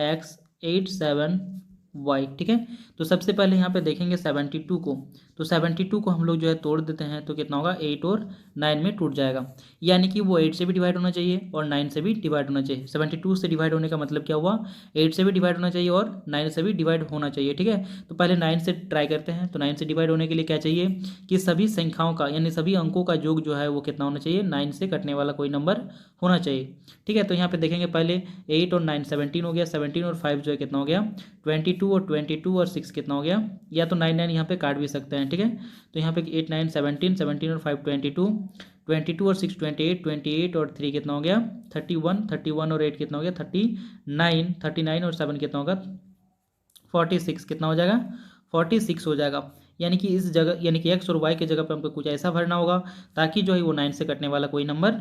x 8 7 y। ठीक है, तो सबसे पहले यहाँ पे देखेंगे 72 को, तो 72 को हम लोग जो है तोड़ देते हैं तो कितना होगा 8 और 9 में टूट जाएगा, यानी कि वो 8 से भी डिवाइड होना चाहिए और 9 से भी डिवाइड होना चाहिए। 72 से डिवाइड होने का मतलब क्या हुआ 8 से भी डिवाइड होना चाहिए और 9 से भी डिवाइड होना चाहिए। ठीक है, तो पहले 9 से ट्राई करते हैं। तो 9 से डिवाइड होने के लिए क्या चाहिए कि सभी संख्याओं का यानी सभी अंकों का योग जो है वो कितना होना चाहिए 9 से कटने वाला कोई नंबर होना चाहिए। ठीक है, तो यहाँ पे देखेंगे पहले 8 और 9 17 हो गया, 17 और 5 जो है कितना हो गया 22 और 22 और 6 कितना हो गया, या तो 9 9 यहाँ पे काट भी सकते हैं। ठीक है, तो यहाँ पे 8 9 17 17 और 5 22 22 और 6 28 28 और 3 कितना हो गया 31 31 और 8 कितना हो गया 39 39 और 7 कितना होगा 46 कितना हो जाएगा 46 हो जाएगा। यानी कि इस जगह यानी कि x और y की जगह पर हमको कुछ ऐसा भरना होगा ताकि जो है वो 9 से कटने वाला कोई नंबर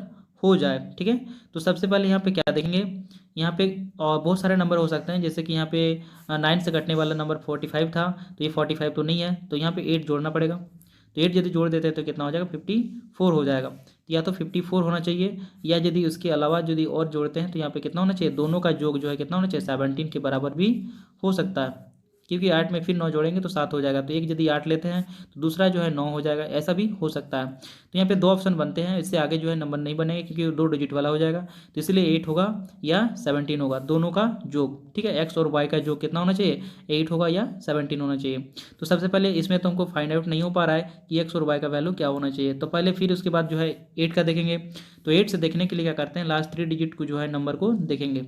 हो जाए। ठीक है, तो सबसे पहले यहाँ पे क्या देखेंगे, यहाँ पे और बहुत सारे नंबर हो सकते हैं, जैसे कि यहाँ पे 9 से कटने वाला नंबर 45 था, तो ये 45 तो नहीं है, तो यहाँ पे 8 जोड़ना पड़ेगा। तो 8 यदि जोड़ देते हैं तो कितना हो जाएगा 54 हो जाएगा। तो या तो 54 होना चाहिए, या यदि उसके अलावा यदि और जोड़ते हैं तो यहाँ पे कितना होना चाहिए दोनों का योग जो है कितना होना चाहिए 17 के बराबर भी हो सकता है, क्योंकि 8 में फिर 9 जोड़ेंगे तो 7 हो जाएगा। तो एक यदि 8 लेते हैं तो दूसरा जो है 9 हो जाएगा, ऐसा भी हो सकता है। तो यहाँ पे 2 ऑप्शन बनते हैं, इससे आगे जो है नंबर नहीं बनेंगे क्योंकि 2 डिजिट वाला हो जाएगा। तो इसलिए 8 होगा या 17 होगा, दोनों का योग। ठीक है, एक्स और वाई का योग कितना होना चाहिए 8 होगा या 17 होना चाहिए। तो सबसे पहले इसमें तो हमको फाइंड आउट नहीं हो पा रहा है कि एक्स और वाई का वैल्यू क्या होना चाहिए, तो पहले फिर उसके बाद जो है 8 का देखेंगे। तो 8 से देखने के लिए क्या करते हैं लास्ट 3 डिजिट को जो है नंबर को देखेंगे।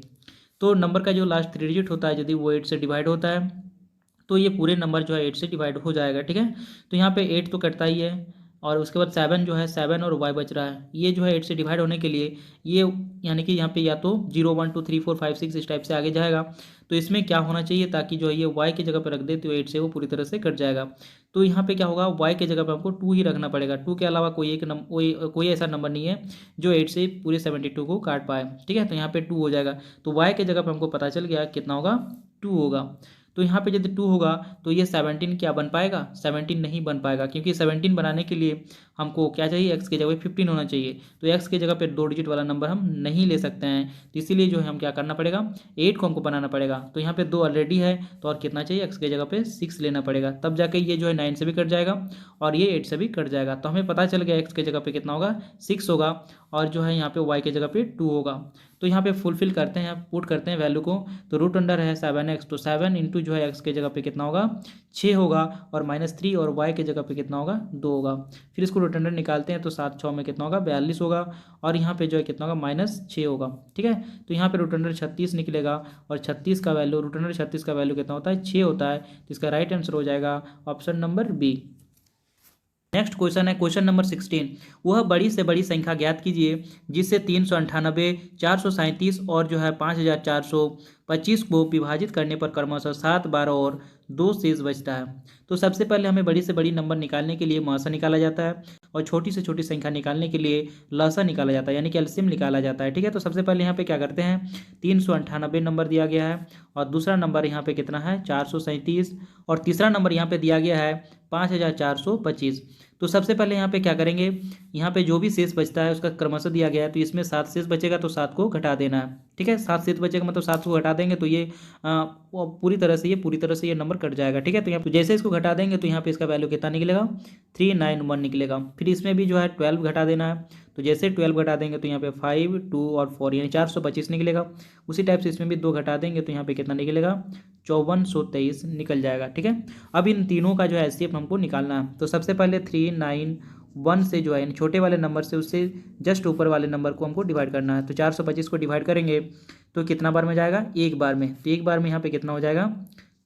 तो नंबर का जो लास्ट 3 डिजिट होता है यदि वो 8 से डिवाइड होता है तो ये पूरे नंबर जो है 8 से डिवाइड हो जाएगा। ठीक है, तो यहाँ पे 8 तो कटता ही है और उसके बाद 7 जो है 7 और y बच रहा है, ये जो है 8 से डिवाइड होने के लिए ये यानी कि यहाँ पे या तो 0 1 2 3 4 5 6 इस टाइप से आगे जाएगा। तो इसमें क्या होना चाहिए ताकि जो है ये y की जगह पे रख दे तो 8 से वो पूरी तरह से कट जाएगा। तो यहाँ पे क्या होगा, y की जगह पे हमको 2 ही रखना पड़ेगा। 2 के अलावा कोई ऐसा नंबर नहीं है जो 8 से पूरे 72 को काट पाए। ठीक है, तो यहाँ पे 2 हो जाएगा। तो y की जगह पे हमको पता चल गया कितना होगा, 2 होगा। तो यहाँ पे यदि 2 होगा तो ये 17 क्या बन पाएगा, 17 नहीं बन पाएगा, क्योंकि 17 बनाने के लिए हमको क्या चाहिए, x की जगह 15 होना चाहिए। तो x की जगह पे 2 डिजिट वाला नंबर हम नहीं ले सकते हैं, तो इसीलिए जो है हम क्या करना पड़ेगा, 8 को हमको बनाना पड़ेगा। तो यहाँ पे 2 ऑलरेडी है, तो और कितना चाहिए, x की जगह पे 6 लेना पड़ेगा, तब जाके ये जो है 9 से भी कट जाएगा और ये 8 से भी कट जाएगा। तो हमें पता चल गया x की जगह पे कितना होगा, 6 होगा, और जो है यहाँ पे y की जगह पे 2 होगा। तो यहाँ पे फुलफिल करते हैं, पुट करते हैं वैल्यू को, तो रूट अंडर है 7x, तो 7 इंटू जो है x की जगह पे कितना होगा, 6 होगा, और -3 और y की जगह पे कितना होगा, 2 होगा। फिर इसको रूट अंडर निकालते हैं तो 7 6 में कितना होगा, 42 होगा, और यहाँ पे जो है कितना होगा, -6 होगा। ठीक है, तो यहाँ पे रूट अंडर 36 निकलेगा, और 36 का वैल्यू, रूट अंडर 36 का वैल्यू कितना होता है, 6 होता है। तो इसका राइट आंसर हो जाएगा option number B. Next question है क्वेश्चन नंबर 16। वह बड़ी से बड़ी संख्या ज्ञात कीजिए जिससे 398, 437 और जो है 5425 को विभाजित करने पर क्रमशः 7, 12 और 2 शेष बचता है। तो सबसे पहले हमें बड़ी से बड़ी नंबर निकालने के लिए महसा निकाला जाता है, और छोटी से छोटी संख्या निकालने के लिए लसा निकाला जाता है, यानी कि एलसीएम निकाला जाता है। ठीक है, तो सबसे पहले यहाँ पे क्या करते हैं, 398 नंबर दिया गया है, और दूसरा नंबर यहाँ पे कितना है, 437, और तीसरा नंबर यहाँ पे दिया गया है 5425। तो सबसे पहले यहाँ पे क्या करेंगे, यहाँ पे जो भी शेष बचता है उसका क्रमशः दिया गया है, तो इसमें 7 शेष बचेगा तो 7 को घटा देना है। ठीक है, 7 शेष बचेगा मतलब 7 को घटा देंगे तो ये वो पूरी तरह से ये नंबर कट जाएगा। ठीक है, तो यहाँ पे जैसे इसको घटा देंगे तो यहाँ पे इसका वैल्यू कितना निकलेगा, 391 निकलेगा। फिर इसमें भी जो है 12 घटा देना है, तो जैसे 12 घटा देंगे तो यहाँ पे 5, 2 और 4 यानी 425 निकलेगा। उसी टाइप से इसमें भी 2 घटा देंगे तो यहाँ पे कितना निकलेगा, 5423 निकल जाएगा। ठीक है, अब इन तीनों का जो है एचसीएफ हमको निकालना है। तो सबसे पहले 391 से जो है छोटे वाले नंबर से उससे जस्ट ऊपर वाले नंबर को हमको डिवाइड करना है। तो 425 को डिवाइड करेंगे तो कितना बार में जाएगा, एक बार में। तो एक बार में यहाँ पे कितना हो जाएगा,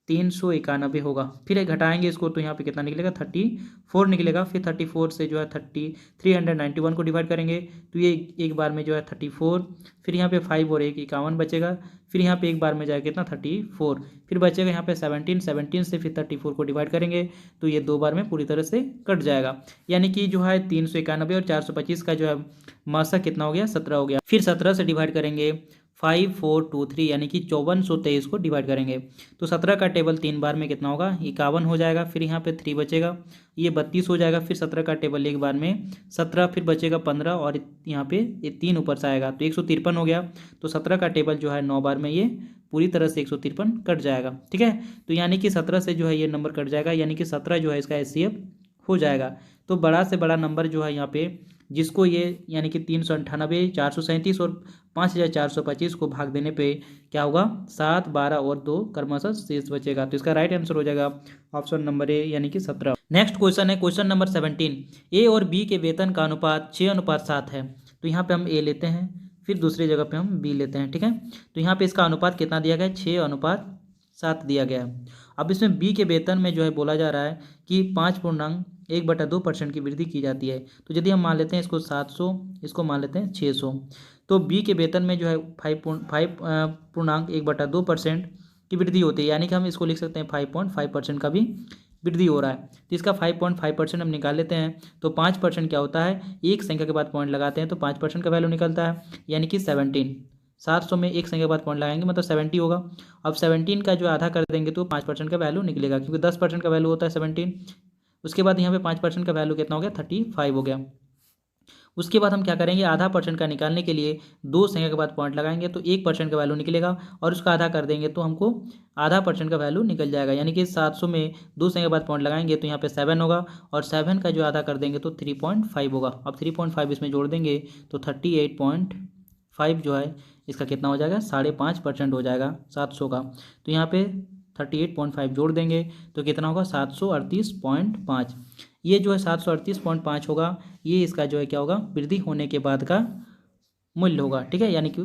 391 होगा। फिर घटाएंगे इसको तो यहाँ पे कितना निकलेगा, 34 निकलेगा। फिर 34 से जो है 391 को डिवाइड करेंगे तो ये एक बार में जो है 34, फिर यहाँ पे 5 और 1 51 बचेगा। फिर यहाँ पे एक बार में जाएगा कितना, 34, फिर बचेगा यहाँ पे 17 से फिर 34 को डिवाइड करेंगे तो ये 2 बार में पूरी तरह से कट जाएगा। यानी कि जो है 391 और 425 का जो है मासा कितना हो गया, 17 हो गया। फिर 17 से डिवाइड करेंगे 5423 यानी कि 5423 को डिवाइड करेंगे तो 17 का टेबल 3 बार में कितना होगा, 51 हो जाएगा। फिर यहाँ पे 3 बचेगा, ये 32 हो जाएगा। फिर 17 का टेबल एक बार में 17, फिर बचेगा 15 और यहाँ पे ये 3 ऊपर से आएगा तो 153 हो गया। तो 17 का टेबल जो है 9 बार में ये पूरी तरह से 153 कट जाएगा। ठीक है, तो यानी कि 17 से जो है ये नंबर कट जाएगा, यानी कि 17 जो है इसका एचसीएफ हो जाएगा। तो बड़ा से बड़ा नंबर जो है यहाँ पे जिसको ये यानी कि 398, 437 और 5425 को भाग देने पे क्या होगा, 7, 12 और 2 क्रमशः शेष बचेगा। तो इसका राइट आंसर हो जाएगा ऑप्शन नंबर ए यानी कि 17। नेक्स्ट क्वेश्चन है क्वेश्चन नंबर 17। ए और बी के वेतन का अनुपात 6:7 है। तो यहाँ पे हम ए लेते हैं, फिर दूसरी जगह पे हम बी लेते हैं। ठीक है, तो यहाँ पे इसका अनुपात कितना दिया गया है, 6:7 दिया गया है। अब इसमें बी के वेतन में जो है बोला जा रहा है कि 5.1/2% की वृद्धि की जाती है। तो यदि हम मान लेते हैं इसको 700, इसको मान लेते हैं 600, तो बी के वेतन में जो है 5.1/2% की वृद्धि होती है, यानी कि हम इसको लिख सकते हैं 5.5% का भी वृद्धि हो रहा है। तो इसका 5.5% हम निकाल लेते हैं तो 5% क्या होता है, एक संख्या के बाद पॉइंट लगाते हैं तो 5% का वैल्यू निकलता है, यानी कि 17। 700 में एक संख्या के बाद पॉइंट लगाएंगे मतलब 70 होगा। अब 17 का जो आधा कर देंगे तो 5% का वैल्यू निकलेगा, क्योंकि 10% का वैल्यू होता है 17। उसके बाद यहाँ पे 5% का वैल्यू कितना हो गया, 35 हो गया। उसके बाद हम क्या करेंगे, आधा परसेंट का निकालने के लिए 2 संख्या के बाद पॉइंट लगाएंगे तो 1% का वैल्यू निकलेगा, और उसका आधा कर देंगे तो हमको आधा % का वैल्यू निकल जाएगा। यानी कि 700 में 2 संख्या के बाद पॉइंट लगाएंगे तो यहाँ पे 7 होगा, और 7 का जो आधा कर देंगे तो 3.5 होगा। अब 3.5 इसमें जोड़ देंगे तो 38.5 जो है इसका कितना हो जाएगा, 5.5% हो जाएगा 700 का। तो यहाँ पे 38.5 जोड़ देंगे तो कितना होगा, 738.5। ये जो है 738.5 होगा, ये इसका जो है क्या होगा, वृद्धि होने के बाद का मूल्य होगा। ठीक है, यानी कि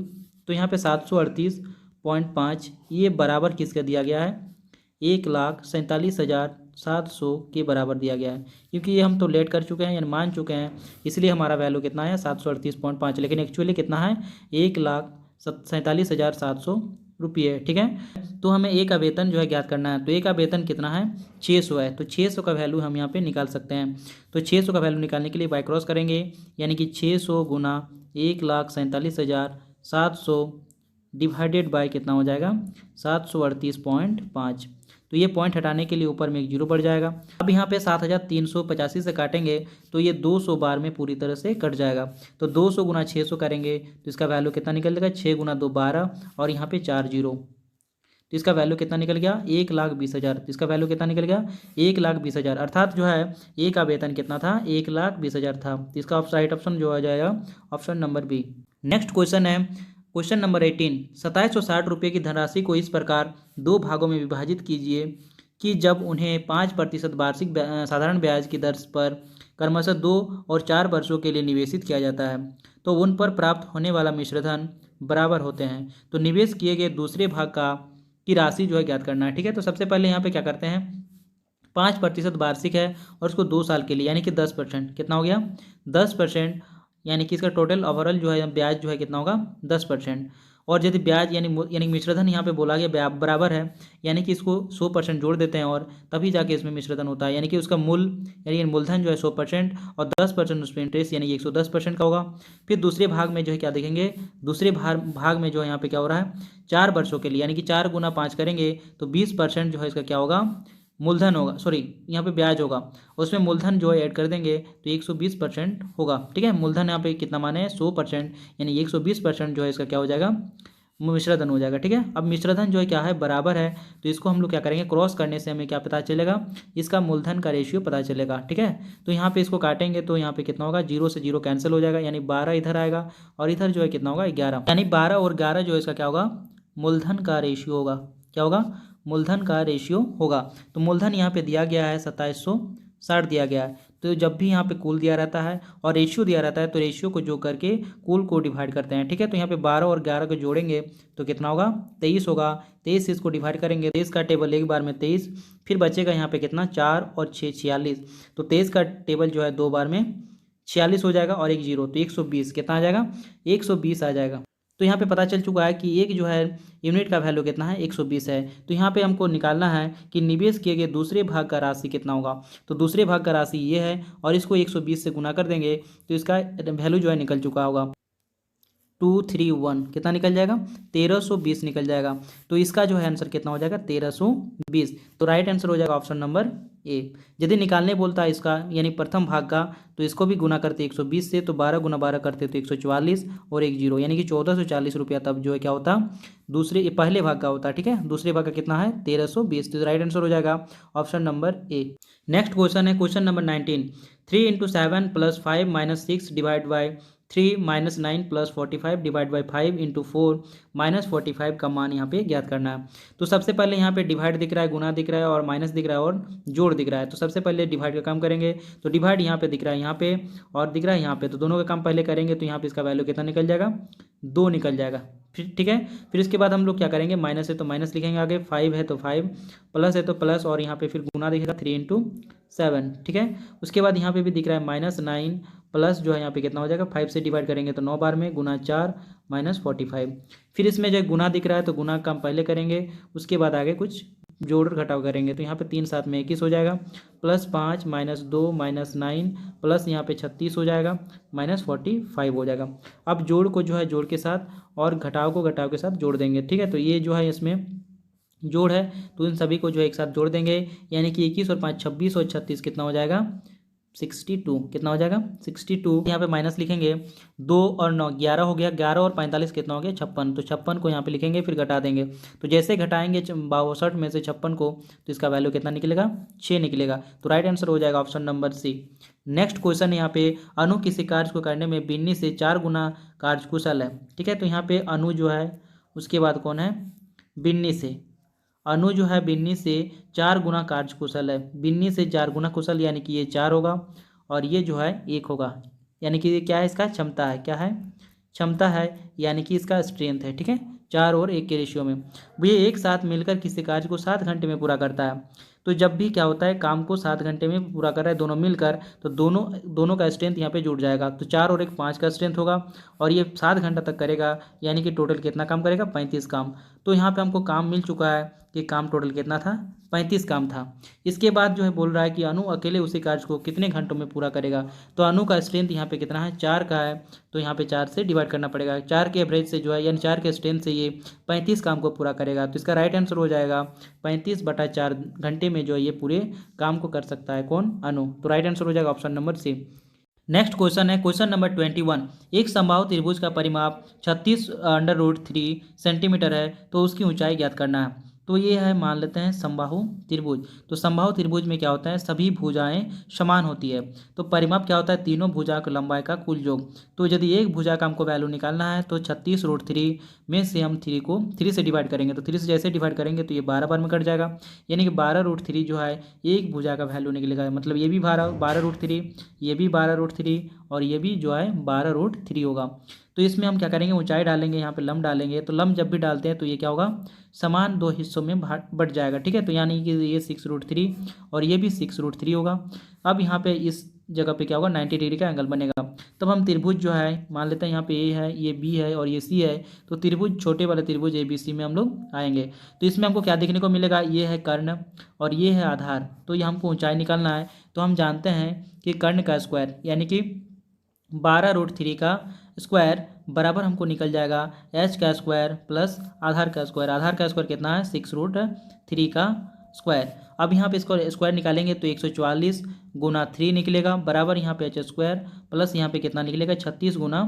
तो यहाँ पे 738.5 ये बराबर किसका दिया गया है, 1,47,000 700 के बराबर दिया गया है, क्योंकि ये हम तो लेट कर चुके हैं यानी मान चुके हैं, इसलिए हमारा वैल्यू कितना है 738.5, लेकिन एक्चुअली कितना है 1,47,700 रुपये। ठीक है, तो हमें ए का वेतन जो है ज्ञात करना है। तो ए का वेतन कितना है 600 है, तो 600 का वैल्यू हम यहाँ पे निकाल सकते हैं। तो 600 का वैल्यू निकालने के लिए बाय क्रॉस करेंगे, यानी कि 600 गुना 1,47,700 डिवाइडेड बाय कितना हो जाएगा 738.5। तो ये पॉइंट हटाने के लिए ऊपर में एक जीरो बढ़ जाएगा। अब यहाँ पे 7,385 से काटेंगे तो ये 200 बार में पूरी तरह से कट जाएगा। तो 200 गुना 600 करेंगे तो इसका वैल्यू कितना निकल जाएगा 6 गुना 2 12 और यहाँ पे 4 जीरो, तो इसका वैल्यू कितना निकल गया 1,20,000। तो इसका वैल्यू कितना निकल गया 1,20,000, अर्थात जो है ए का वेतन कितना था 1,20,000 था। तो इसका राइट ऑप्शन जो आ जाएगा option number B. Next question है क्वेश्चन नंबर 18, 2760 रुपये की धनराशि को इस प्रकार दो भागों में विभाजित कीजिए कि जब उन्हें 5% वार्षिक साधारण ब्याज की दर पर क्रमशः 2 और 4 वर्षों के लिए निवेशित किया जाता है तो उन पर प्राप्त होने वाला मिश्रधन बराबर होते हैं। तो निवेश किए गए दूसरे भाग की राशि जो है ज्ञात करना है। ठीक है, तो सबसे पहले यहाँ पे क्या करते हैं 5% वार्षिक है और उसको 2 साल के लिए यानी कि 10%, कितना हो गया 10%, यानी कि इसका टोटल ओवरऑल जो है ब्याज जो है कितना होगा 10%। और यदि ब्याज यानी मिश्रधन यहाँ पे बोला गया बराबर है, यानी कि इसको 100% जोड़ देते हैं और तभी जाके इसमें मिश्रधन होता है, यानी कि उसका यानी मूलधन जो है 100% और 10% उसमें इंटरेस्ट यानी कि 110% का होगा। फिर दूसरे भाग में जो है क्या देखेंगे, दूसरे भाग में जो है यहाँ पे क्या हो रहा है 4 वर्षों के लिए, यानी कि 4 गुना 5 करेंगे तो 20% जो है इसका क्या होगा मूलधन होगा, सॉरी यहाँ पे ब्याज होगा, उसमें मूलधन जो है ऐड कर देंगे तो 120% होगा। ठीक है, मूलधन यहाँ पे कितना माने 100%, यानी 120% जो है इसका क्या हो जाएगा मिश्रधन हो जाएगा। ठीक है, अब मिश्रधन जो है क्या है बराबर है, तो इसको हम लोग क्या करेंगे क्रॉस करने से हमें क्या पता चलेगा इसका मूलधन का रेशियो पता चलेगा। ठीक है, तो यहाँ पे इसको काटेंगे तो यहाँ पे कितना होगा 0 से 0 कैंसिल हो जाएगा, यानी 12 इधर आएगा और इधर जो है कितना होगा 11, यानी 12 और 11 जो है इसका क्या होगा मूलधन का रेशियो होगा। क्या होगा मूलधन का रेशियो होगा। तो मूलधन यहाँ पे दिया गया है 2760 दिया गया है, तो जब भी यहाँ पे कुल दिया रहता है और रेशियो दिया रहता है तो रेशियो को जोड़ करके कुल को डिवाइड करते हैं। ठीक है, तो यहाँ पे 12 और 11 को जोड़ेंगे तो कितना होगा 23 होगा, 23 से इसको डिवाइड करेंगे 23 का टेबल एक बार में 23, फिर बचेगा यहाँ पे कितना 4 और 6 46, तो 23 का टेबल जो है 2 बार में 46 हो जाएगा और एक जीरो, तो 120 कितना आ जाएगा 120 आ जाएगा। तो यहाँ पे पता चल चुका है कि एक जो है यूनिट का वैल्यू कितना है 120 है। तो यहाँ पे हमको निकालना है कि निवेश किए गए दूसरे भाग का राशि कितना होगा। तो दूसरे भाग का राशि ये है और इसको 120 से गुना कर देंगे तो इसका वैल्यू जो है निकल चुका होगा 231, कितना निकल जाएगा 1320 निकल जाएगा। तो इसका जो है आंसर कितना हो जाएगा 1320। तो राइट आंसर हो जाएगा ऑप्शन नंबर ए। यदि निकालने बोलता है इसका यानी प्रथम भाग का तो इसको भी गुना करते 120 से, तो 12 गुना 12 करते तो 144 और एक जीरो, यानी कि 1440 रुपया तब जो है क्या होता पहले भाग का होता है। ठीक है, दूसरे भाग का कितना है 1320, तो राइट आंसर हो जाएगा option number A. Next question है question number 19, 3 × 7 + 5 - 6 divide by 3 - 9 + 45 divide by 5 × 4 - 45 का मान यहाँ पे ज्ञात करना है। तो सबसे पहले यहाँ पे डिवाइड दिख रहा है, गुना दिख रहा है और माइनस दिख रहा है और जोड़ दिख रहा है। तो सबसे पहले डिवाइड का काम करेंगे, तो डिवाइड यहाँ पे दिख रहा है यहाँ पे और दिख रहा है यहाँ पे, तो दोनों का काम पहले करेंगे तो यहाँ पे इसका वैल्यू कितना निकल जाएगा 2 निकल जाएगा। फिर ठीक है, फिर इसके बाद हम लोग क्या करेंगे माइनस है तो माइनस लिखेंगे, आगे 5 है तो 5, प्लस है तो प्लस और यहाँ पे फिर गुना दिखेगा 3 × 7। ठीक है, उसके बाद यहाँ पे भी दिख रहा है -9 प्लस जो है यहाँ पे कितना हो जाएगा 5 से डिवाइड करेंगे तो 9 बार में गुना 4 - 45। फिर इसमें जो गुना दिख रहा है तो गुना का काम पहले करेंगे, उसके बाद आगे कुछ जोड़ घटाव करेंगे, तो यहाँ पे 3 7 में 21 हो जाएगा, +5 - 2 - 9 प्लस यहाँ पे 36 हो जाएगा, -45 हो जाएगा। अब जोड़ को जो है जोड़ के साथ और घटाव को घटाव के साथ जोड़ देंगे। ठीक है, तो ये जो है इसमें जोड़ है तो इन सभी को जो है एक साथ जोड़ देंगे, यानी कि 21 और 5 26 और 36 कितना हो जाएगा 62, कितना हो जाएगा 62। यहाँ पे माइनस लिखेंगे, 2 और 9 11 हो गया, 11 और 45 कितना हो गया 56, तो 56 को यहाँ पे लिखेंगे फिर घटा देंगे, तो जैसे घटाएंगे 62 में से 56 को तो इसका वैल्यू कितना निकलेगा 6 निकलेगा। तो राइट आंसर हो जाएगा option number C. Next question है यहाँ पे, अनु किसी कार्य को करने में बिन्नी से 4 गुना कार्य कुशल है। ठीक है, तो यहाँ पे अनु जो है उसके बाद कौन है बिन्नी से, अनु जो है बिन्नी से 4 गुना कार्य कुशल है, बिन्नी से 4 गुना कुशल यानी कि ये 4 होगा और ये जो है 1 होगा, यानी कि ये क्या है इसका क्षमता है, क्या है क्षमता है यानी कि इसका स्ट्रेंथ है। ठीक है, 4 और 1 के रेशियो में। ये एक साथ मिलकर किसी कार्य को 7 घंटे में पूरा करता है। तो जब भी क्या होता है, काम को 7 घंटे में पूरा कर रहा है दोनों मिलकर, तो दोनों दोनों का स्ट्रेंथ यहाँ पे जुड़ जाएगा। तो 4 और 1 5 का स्ट्रेंथ होगा और ये 7 घंटा तक करेगा, यानी कि टोटल कितना काम करेगा, 35 काम। तो यहाँ पे हमको काम मिल चुका है कि काम टोटल कितना था, 35 काम था। इसके बाद जो है बोल रहा है कि अनु अकेले उसी कार्य को कितने घंटों में पूरा करेगा। तो अनु का स्ट्रेंथ यहाँ पे कितना है, 4 का है, तो यहाँ पे 4 से डिवाइड करना पड़ेगा। 4 के एवरेज से जो है, यानी 4 के स्ट्रेंथ से ये 35 काम को पूरा करेगा। तो इसका राइट आंसर हो जाएगा 35/4 घंटे में जो है ये पूरे काम को कर सकता है। कौन, अनु। तो राइट आंसर हो जाएगा option number C. Next question है क्वेश्चन नंबर 21। एक समबाहु त्रिभुज का परिमाप 36√3 सेंटीमीटर है, तो उसकी ऊंचाई ज्ञात करना है। तो ये है, मान लेते हैं समबाहु त्रिभुज। तो समबाहु त्रिभुज में क्या होता है, सभी भुजाएं समान होती है। तो परिमाप क्या होता है, तीनों भुजा की लंबाई का कुल योग। तो यदि एक भुजा का हमको वैल्यू निकालना है तो 36√3 में से हम 3 को 3 से डिवाइड करेंगे। तो 3 से जैसे डिवाइड करेंगे तो ये 12 बार में कट जाएगा, यानी कि 12√3 जो है एक भुजा का वैल्यू निकलेगा। मतलब ये भी 12√3, ये भी 12√3 और ये भी जो है 12√3 होगा। तो इसमें हम क्या करेंगे, ऊंचाई डालेंगे, यहाँ पे लंब डालेंगे। तो लंब जब भी डालते हैं तो ये क्या होगा, समान 2 हिस्सों में बट जाएगा। ठीक है, तो यानी कि ये 6√3 और ये भी 6√3 होगा। अब यहाँ पे इस जगह पे क्या होगा, 90 डिग्री का एंगल बनेगा। तब हम त्रिभुज जो है, मान लेते हैं यहाँ पे ए है, ये बी है और ये सी है। तो त्रिभुज, छोटे वाले त्रिभुज ABC में हम लोग आएंगे। तो इसमें हमको क्या देखने को मिलेगा, ये है कर्ण और ये है आधार। तो ये हमको ऊंचाई निकालना है। तो हम जानते हैं कि कर्ण का स्क्वायर यानी कि 12√3 का स्क्वायर बराबर हमको निकल जाएगा h का स्क्वायर प्लस आधार का स्क्वायर। आधार का स्क्वायर कितना है, 6√3 का स्क्वायर। अब यहाँ पे इसको स्क्वायर निकालेंगे तो 144 गुना 3 निकलेगा, बराबर यहाँ पे h स्क्वायर प्लस यहाँ पे कितना निकलेगा, 36 गुना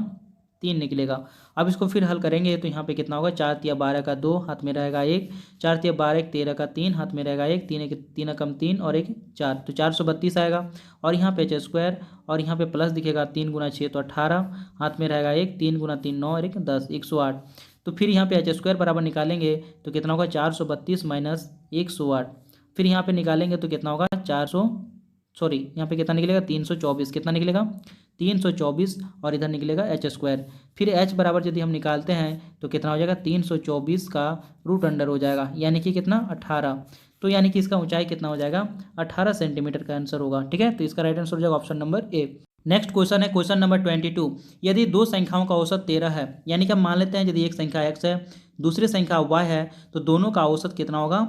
3 निकलेगा। अब इसको फिर हल करेंगे तो यहाँ पे कितना होगा, 4 तिया 12 का 2, हाथ में रहेगा 1, 4 तिया 12 1 13 का 3, हाथ में रहेगा 1, 3 कम 3 और 1 4, तो 432 आएगा। और यहाँ पे h स्क्वायर और यहाँ पे प्लस दिखेगा, 3 गुना 6 तो 18, हाथ में रहेगा 1, 3 गुना 3 9 और 1 10, 108। तो फिर यहाँ पे h स्क्वायर बराबर निकालेंगे तो कितना होगा, 432 माइनस 108। फिर यहाँ पे निकालेंगे तो कितना होगा, यहाँ पे कितना निकलेगा, 324। कितना निकलेगा, 324 और इधर निकलेगा h स्क्वायर। फिर h बराबर यदि हम निकालते हैं तो कितना हो जाएगा, 324 का रूट अंडर हो जाएगा, यानी कि कितना, 18। तो यानी कि इसका ऊंचाई कितना हो जाएगा, 18 सेंटीमीटर का आंसर होगा। ठीक है, तो इसका राइट आंसर हो जाएगा option number A. Next question है क्वेश्चन नंबर 22। यदि दो संख्याओं का औसत 13 है, यानी कि हम मान लेते हैं यदि एक संख्या x है, दूसरी संख्या y है, तो दोनों का औसत कितना होगा।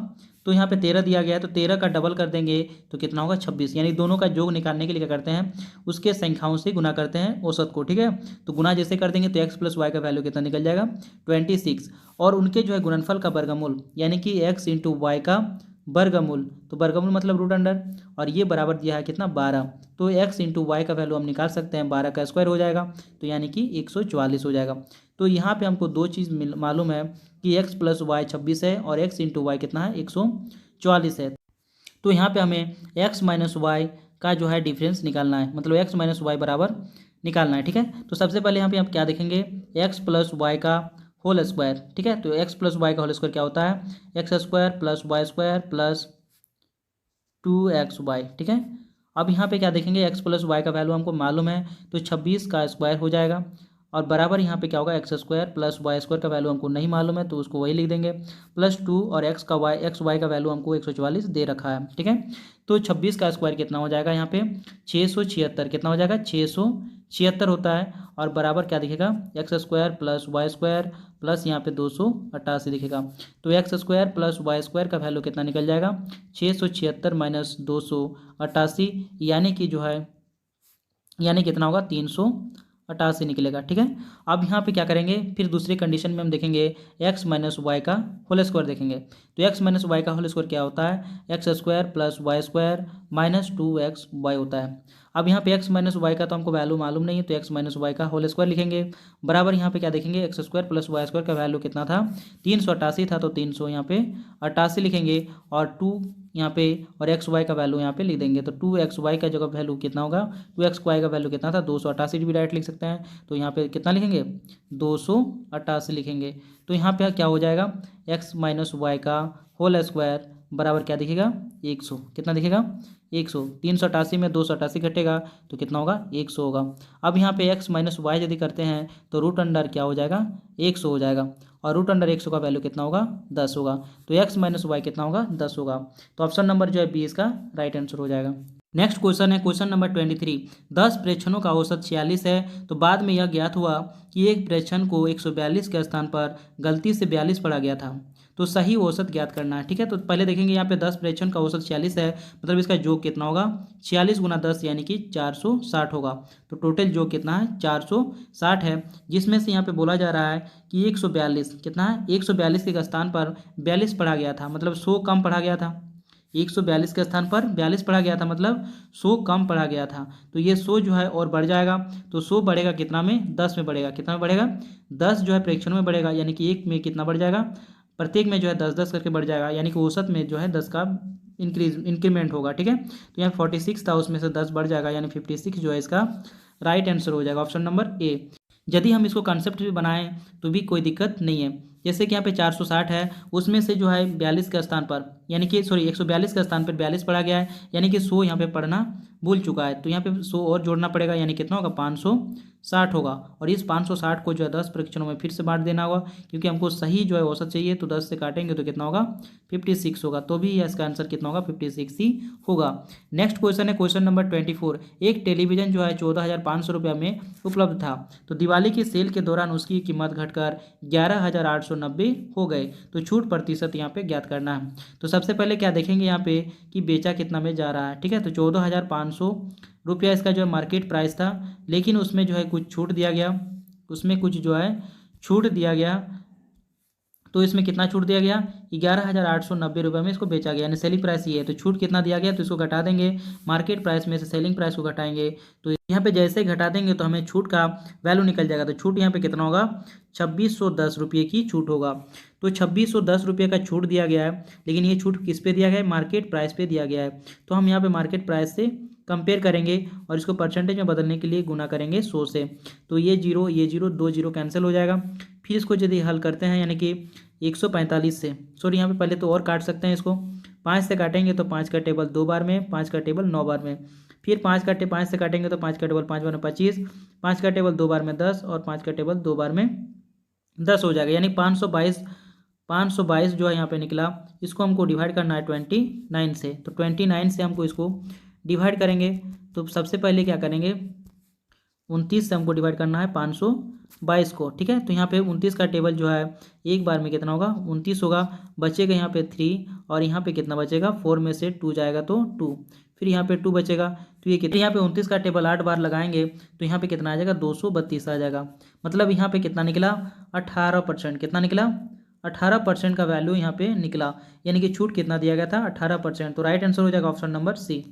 तो यहाँ पे 13 दिया गया है, तो 13 का डबल कर देंगे तो कितना होगा, 26। यानी दोनों का योग निकालने के लिए क्या करते हैं, उसके संख्याओं से गुना करते हैं औसत को। ठीक है, तो गुना जैसे कर देंगे तो x प्लस वाई का वैल्यू कितना निकल जाएगा, 26। और उनके जो है गुणनफल का वर्गमूल, यानी कि x इंटू वाई का वर्गमूल। तो वर्गमूल मतलब रूट अंडर, और ये बराबर दिया है कितना, 12। तो x इंटू वाई का वैल्यू हम निकाल सकते हैं, 12 का स्क्वायर हो जाएगा, तो यानी कि 144 हो जाएगा। तो यहाँ पे हमको दो चीज़ मालूम है कि x प्लस वाई 26 है और x इंटू वाई कितना है, 144 है। तो यहाँ पे हमें x माइनस वाई का जो है डिफरेंस निकालना है, मतलब x माइनस वाई बराबर निकालना है। ठीक है, तो सबसे पहले यहाँ पे हम क्या देखेंगे, x प्लस वाई का होल स्क्वायर। ठीक है, तो x प्लस वाई का होल स्क्वायर क्या होता है, x square plus Y square plus 2xy। ठीक है, अब यहाँ पे क्या देखेंगे, x प्लस वाई का वैल्यू हमको मालूम है, तो 26 का स्क्वायर हो जाएगा। और बराबर यहाँ पे क्या होगा, x square plus Y square का वैल्यू हमको नहीं मालूम है, तो उसको वही लिख देंगे, प्लस 2 और एक्स वाई का वैल्यू हमको 144 दे रखा है। ठीक है, तो 26 का स्क्वायर कितना हो जाएगा, यहाँ पे 676। कितना हो जाएगा, 676 होता है। और बराबर क्या दिखेगा, x square plus Y square plus यहाँ पे 288 दिखेगा। तो x square plus Y square का वैल्यू कितना निकल जाएगा, 676 माइनस 288, यानी कि जो है, यानी कितना होगा, 388 निकलेगा। ठीक है, अब यहाँ पे क्या करेंगे, फिर दूसरी कंडीशन में हम देखेंगे x माइनस वाई का होल स्क्वायर देखेंगे। तो x माइनस वाई का होल स्क्वायर क्या होता है, x square plus Y square minus 2xy होता है। अब यहाँ पे x माइनस वाई का तो हमको वैल्यू मालूम नहीं है, तो x माइनस वाई का होल स्क्वायर लिखेंगे। बराबर यहाँ पे क्या देखेंगे, x square plus Y square का वैल्यू कितना था, 388 था, तो 300 यहाँ पे 88 लिखेंगे। और 2 यहाँ पे और एक्स वाई का वैल्यू यहाँ पे लिख देंगे, तो 2xy का जगह वैल्यू कितना होगा, 2xy का वैल्यू कितना था, 288 भी डायरेक्ट लिख सकते हैं। तो यहाँ पे कितना लिखेंगे, 288 लिखेंगे। तो यहाँ पे क्या हो जाएगा, x माइनस वाई का होल स्क्वायर बराबर क्या दिखेगा, 100। कितना दिखेगा, 100। 388 में 288 घटेगा तो कितना होगा, 100 होगा। अब यहाँ पे x माइनस वाई यदि करते हैं तो रूट अंडर क्या हो जाएगा, 100 हो जाएगा। और रूट अंडर एक्स का वैल्यू कितना होगा 10 होगा। तो एक्स माइनस वाई कितना होगा 10 होगा। तो ऑप्शन नंबर जो है बी इसका राइट आंसर हो जाएगा। नेक्स्ट क्वेश्चन है क्वेश्चन नंबर 23। 10 प्रेक्षणों का औसत 46 है, तो बाद में यह ज्ञात हुआ कि एक प्रेक्षण को 142 के स्थान पर गलती से 42 पढ़ा गया था, तो सही औसत ज्ञात करना है। ठीक है, तो पहले देखेंगे यहाँ पे 10 प्रेक्षण का औसत 46 है, मतलब इसका योग कितना होगा 46 गुना 10 यानी कि 460 होगा। तो टोटल योग कितना है 460 है, जिसमें से यहाँ पे बोला जा रहा है कि 142 कितना है 142 के स्थान पर 42 पढ़ा गया था, मतलब 100 कम पढ़ा गया था। 142 के स्थान पर 42 पढ़ा गया था, मतलब 100 कम पढ़ा गया था। तो ये 100 जो है और बढ़ जाएगा, तो 100 बढ़ेगा कितना में 10 में बढ़ेगा, कितना में बढ़ेगा 10 जो है प्रेक्षण में बढ़ेगा, यानी कि एक में कितना बढ़ जाएगा प्रत्येक में जो है 10-10 करके बढ़ जाएगा, यानी कि औसत में जो है 10 का इंक्रीमेंट होगा। ठीक है, तो यहाँ 46 था, उसमें से 10 बढ़ जाएगा, यानी 56 जो है इसका राइट आंसर हो जाएगा, ऑप्शन नंबर ए। यदि हम इसको कंसेप्ट भी बनाएं तो भी कोई दिक्कत नहीं है। जैसे कि यहाँ पे 460 है, उसमें से जो है 42 के स्थान पर यानी कि 142 के स्थान पर 42 पढ़ा गया है, यानी कि 100 यहाँ पे पढ़ना भूल चुका है, तो यहाँ पे 100 और जोड़ना पड़ेगा, यानी कितना होगा 560 होगा। और इस 560 को जो है 10 परीक्षणों में फिर से बांट देना होगा, क्योंकि हमको सही जो है औसत चाहिए, तो 10 से काटेंगे तो कितना होगा 56 होगा, तो भी इसका आंसर कितना होगा 56 ही होगा। नेक्स्ट क्वेश्चन है क्वेश्चन नंबर 24। एक टेलीविजन जो है 14,500 रुपये में उपलब्ध था, तो दिवाली की सेल के दौरान उसकी कीमत घटकर 11,890 हो गए, तो छूट प्रतिशत यहाँ पे ज्ञात करना है। तो सबसे पहले क्या देखेंगे यहाँ पे कि बेचा कितना में जा रहा है। ठीक है, तो 14,500 रुपया इसका जो है मार्केट प्राइस था, लेकिन उसमें जो है कुछ छूट दिया गया, उसमें कुछ जो है छूट दिया गया, तो इसमें कितना छूट दिया गया 11,890 रुपये में इसको बेचा गया, यानी सेलिंग प्राइस ये है। तो छूट कितना दिया गया, तो इसको घटा देंगे, मार्केट प्राइस में से सेलिंग प्राइस को घटाएंगे, तो यहाँ पे जैसे घटा देंगे तो हमें छूट का वैल्यू निकल जाएगा। तो छूट यहाँ पे कितना होगा 2610 रुपये की छूट होगा। तो 2610 रुपये का छूट दिया गया है, लेकिन ये छूट किस पे दिया गया है मार्केट प्राइस पे दिया गया है। तो हम यहाँ पे मार्केट प्राइस से कंपेयर करेंगे और इसको परसेंटेज में बदलने के लिए गुना करेंगे 100 से, तो ये जीरो 2 जीरो कैंसिल हो जाएगा। फिर इसको यदि हल करते हैं, यानी कि 145 से, सॉरी यहाँ पे पहले तो और काट सकते हैं इसको, 5 से काटेंगे तो 5 का टेबल 2 बार में, 5 का टेबल 9 बार में, फिर 5 से काटेंगे तो 5 का टेबल 5 बार में 25, 5 का टेबल 2 बार में 10 और 5 का टेबल 2 बार में 10 हो जाएगा, यानी 522 जो है यहाँ पे निकला। इसको हमको डिवाइड करना है 29 से, तो 29 से हमको इसको डिवाइड करेंगे, तो सबसे पहले क्या करेंगे 29 से हमको डिवाइड करना है 522 को। ठीक है, तो यहाँ पे 29 का टेबल जो है एक बार में कितना होगा 29 होगा, बचेगा यहाँ पे 3 और यहाँ पे कितना बचेगा 4 में से 2 जाएगा तो 2, फिर यहाँ पे 2 बचेगा, तो ये कितना यहाँ पे 29 का टेबल 8 बार लगाएंगे तो यहाँ पे कितना आ जाएगा 232 आ जाएगा, मतलब यहाँ पे कितना निकला 18%, कितना निकला 18% का वैल्यू यहाँ पे निकला, यानी कि छूट कितना दिया गया था 18%। तो राइट आंसर हो जाएगा option number C.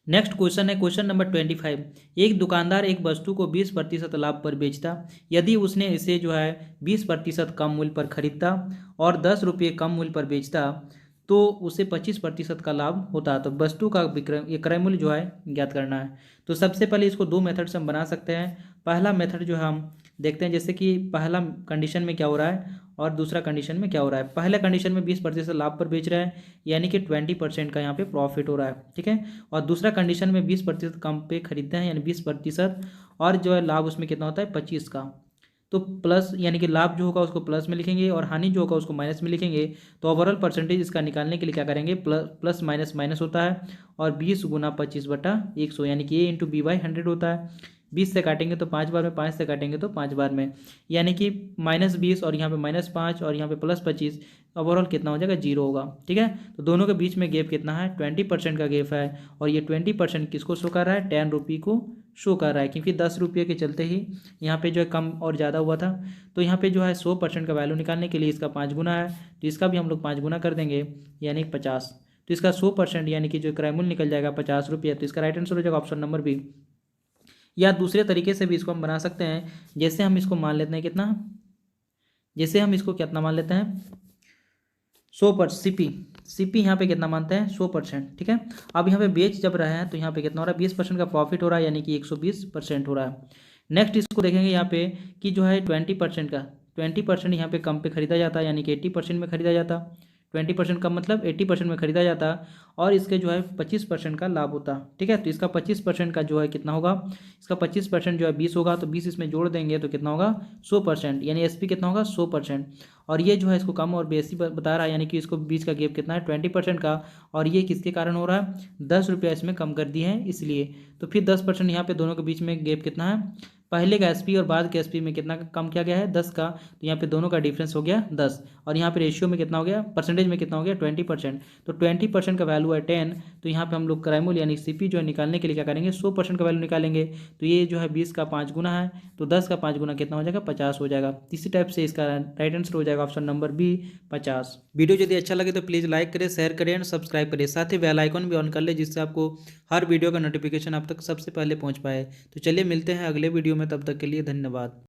Next question है क्वेश्चन नंबर 25। एक दुकानदार एक वस्तु को 20% लाभ पर बेचता, यदि उसने इसे जो है 20% कम मूल्य पर खरीदता और 10 रुपये कम मूल्य पर बेचता, तो उसे 25% का लाभ होता। तो वस्तु का क्रय मूल्य जो है ज्ञात करना है। तो सबसे पहले इसको दो मेथड से हम बना सकते हैं। पहला मेथड जो है हम देखते हैं, जैसे कि पहला कंडीशन में क्या हो रहा है और दूसरा कंडीशन में क्या हो रहा है। पहले कंडीशन में 20% लाभ पर बेच रहे हैं, यानी कि 20% का यहाँ पे प्रॉफिट हो रहा है। ठीक है, और दूसरा कंडीशन में 20% कम पे खरीदते हैं, यानी 20%, और जो है लाभ उसमें कितना होता है 25 का। तो प्लस, यानी कि लाभ जो होगा उसको प्लस में लिखेंगे और हानि जो होगा उसको माइनस में लिखेंगे। तो ओवरऑल परसेंटेज इसका निकालने के लिए क्या करेंगे, प्लस माइनस माइनस होता है, और 20 गुना 25/100, यानी कि A × B/100 होता है। 20 से काटेंगे तो 5 बार में, 5 से काटेंगे तो 5 बार में, यानी कि -20 और यहाँ पे -5 और यहाँ पे +25, ओवरऑल कितना हो जाएगा 0 होगा। ठीक है, तो दोनों के बीच में गैप कितना है 20% का गैप है, और ये 20% किसको शो कर रहा है 10 रुपये को शो कर रहा है, क्योंकि 10 रुपये के चलते ही यहाँ पे जो है कम और ज़्यादा हुआ था। तो यहाँ पे जो है 100% का वैल्यू निकालने के लिए इसका 5 गुना है, तो इसका भी हम लोग 5 गुना कर देंगे, यानी 50। तो इसका 100% यानी कि जो क्रय मूल्य निकल जाएगा 50 रुपये। तो इसका राइट आंसर हो जाएगा ऑप्शन नंबर बी। या दूसरे तरीके से भी इसको हम बना सकते हैं, जैसे हम इसको मान लेते हैं कितना, जैसे हम इसको कितना मान लेते हैं 100%, सीपी यहाँ पे कितना मानते हैं 100%। ठीक है, अब यहाँ पे बेच जब रहे हैं तो यहाँ पे कितना हो रहा है 20% का प्रॉफिट हो रहा है, यानी कि 120% हो रहा है। नेक्स्ट इसको देखेंगे यहाँ पे कि जो है 20% का 20% यहाँ पे कम पे खरीदा जाता है, यानी कि 80% में खरीदा जाता, 20% का मतलब 80% में खरीदा जाता और इसके जो है 25% का लाभ होता। ठीक है, तो इसका 25% का जो है कितना होगा, इसका 25% जो है 20 होगा, तो 20 इसमें जोड़ देंगे तो कितना होगा 100%, यानी एसपी कितना होगा 100%। और ये जो है इसको कम और बेसी बता रहा है, यानी कि इसको बीच का गैप कितना है 20% का, और ये किसके कारण हो रहा है 10 रुपया इसमें कम कर दिए हैं इसलिए। तो फिर 10% यहाँ पे दोनों के बीच में गैप कितना है, पहले का एसपी और बाद के एसपी में कितना कम किया गया है 10 का, तो यहाँ पे दोनों का डिफरेंस हो गया 10, और यहाँ पे रेशियो में कितना हो गया, परसेंटेज में कितना हो गया 20%। तो 20% का वैल्यू है 10, तो यहाँ पे हम लोग क्राइमोल यानी सीपी जो है निकालने के लिए क्या करेंगे 100% का वैल्यू निकालेंगे। तो ये जो है 20 का 5 गुना है, तो 10 का 5 गुना कितना हो जाएगा 50 हो जाएगा। इसी टाइप से इसका राइट आंसर हो जाएगा ऑप्शन नंबर बी 50। वीडियो यदि अच्छा लगे तो प्लीज़ लाइक करें, शेयर करें एंड सब्सक्राइब करें, साथ ही बेल आइकन भी ऑन कर ले जिससे आपको हर वीडियो का नोटिफिकेशन आप तक सबसे पहले पहुंच पाए। तो चलिए मिलते हैं अगले वीडियो में, तब तक के लिए धन्यवाद।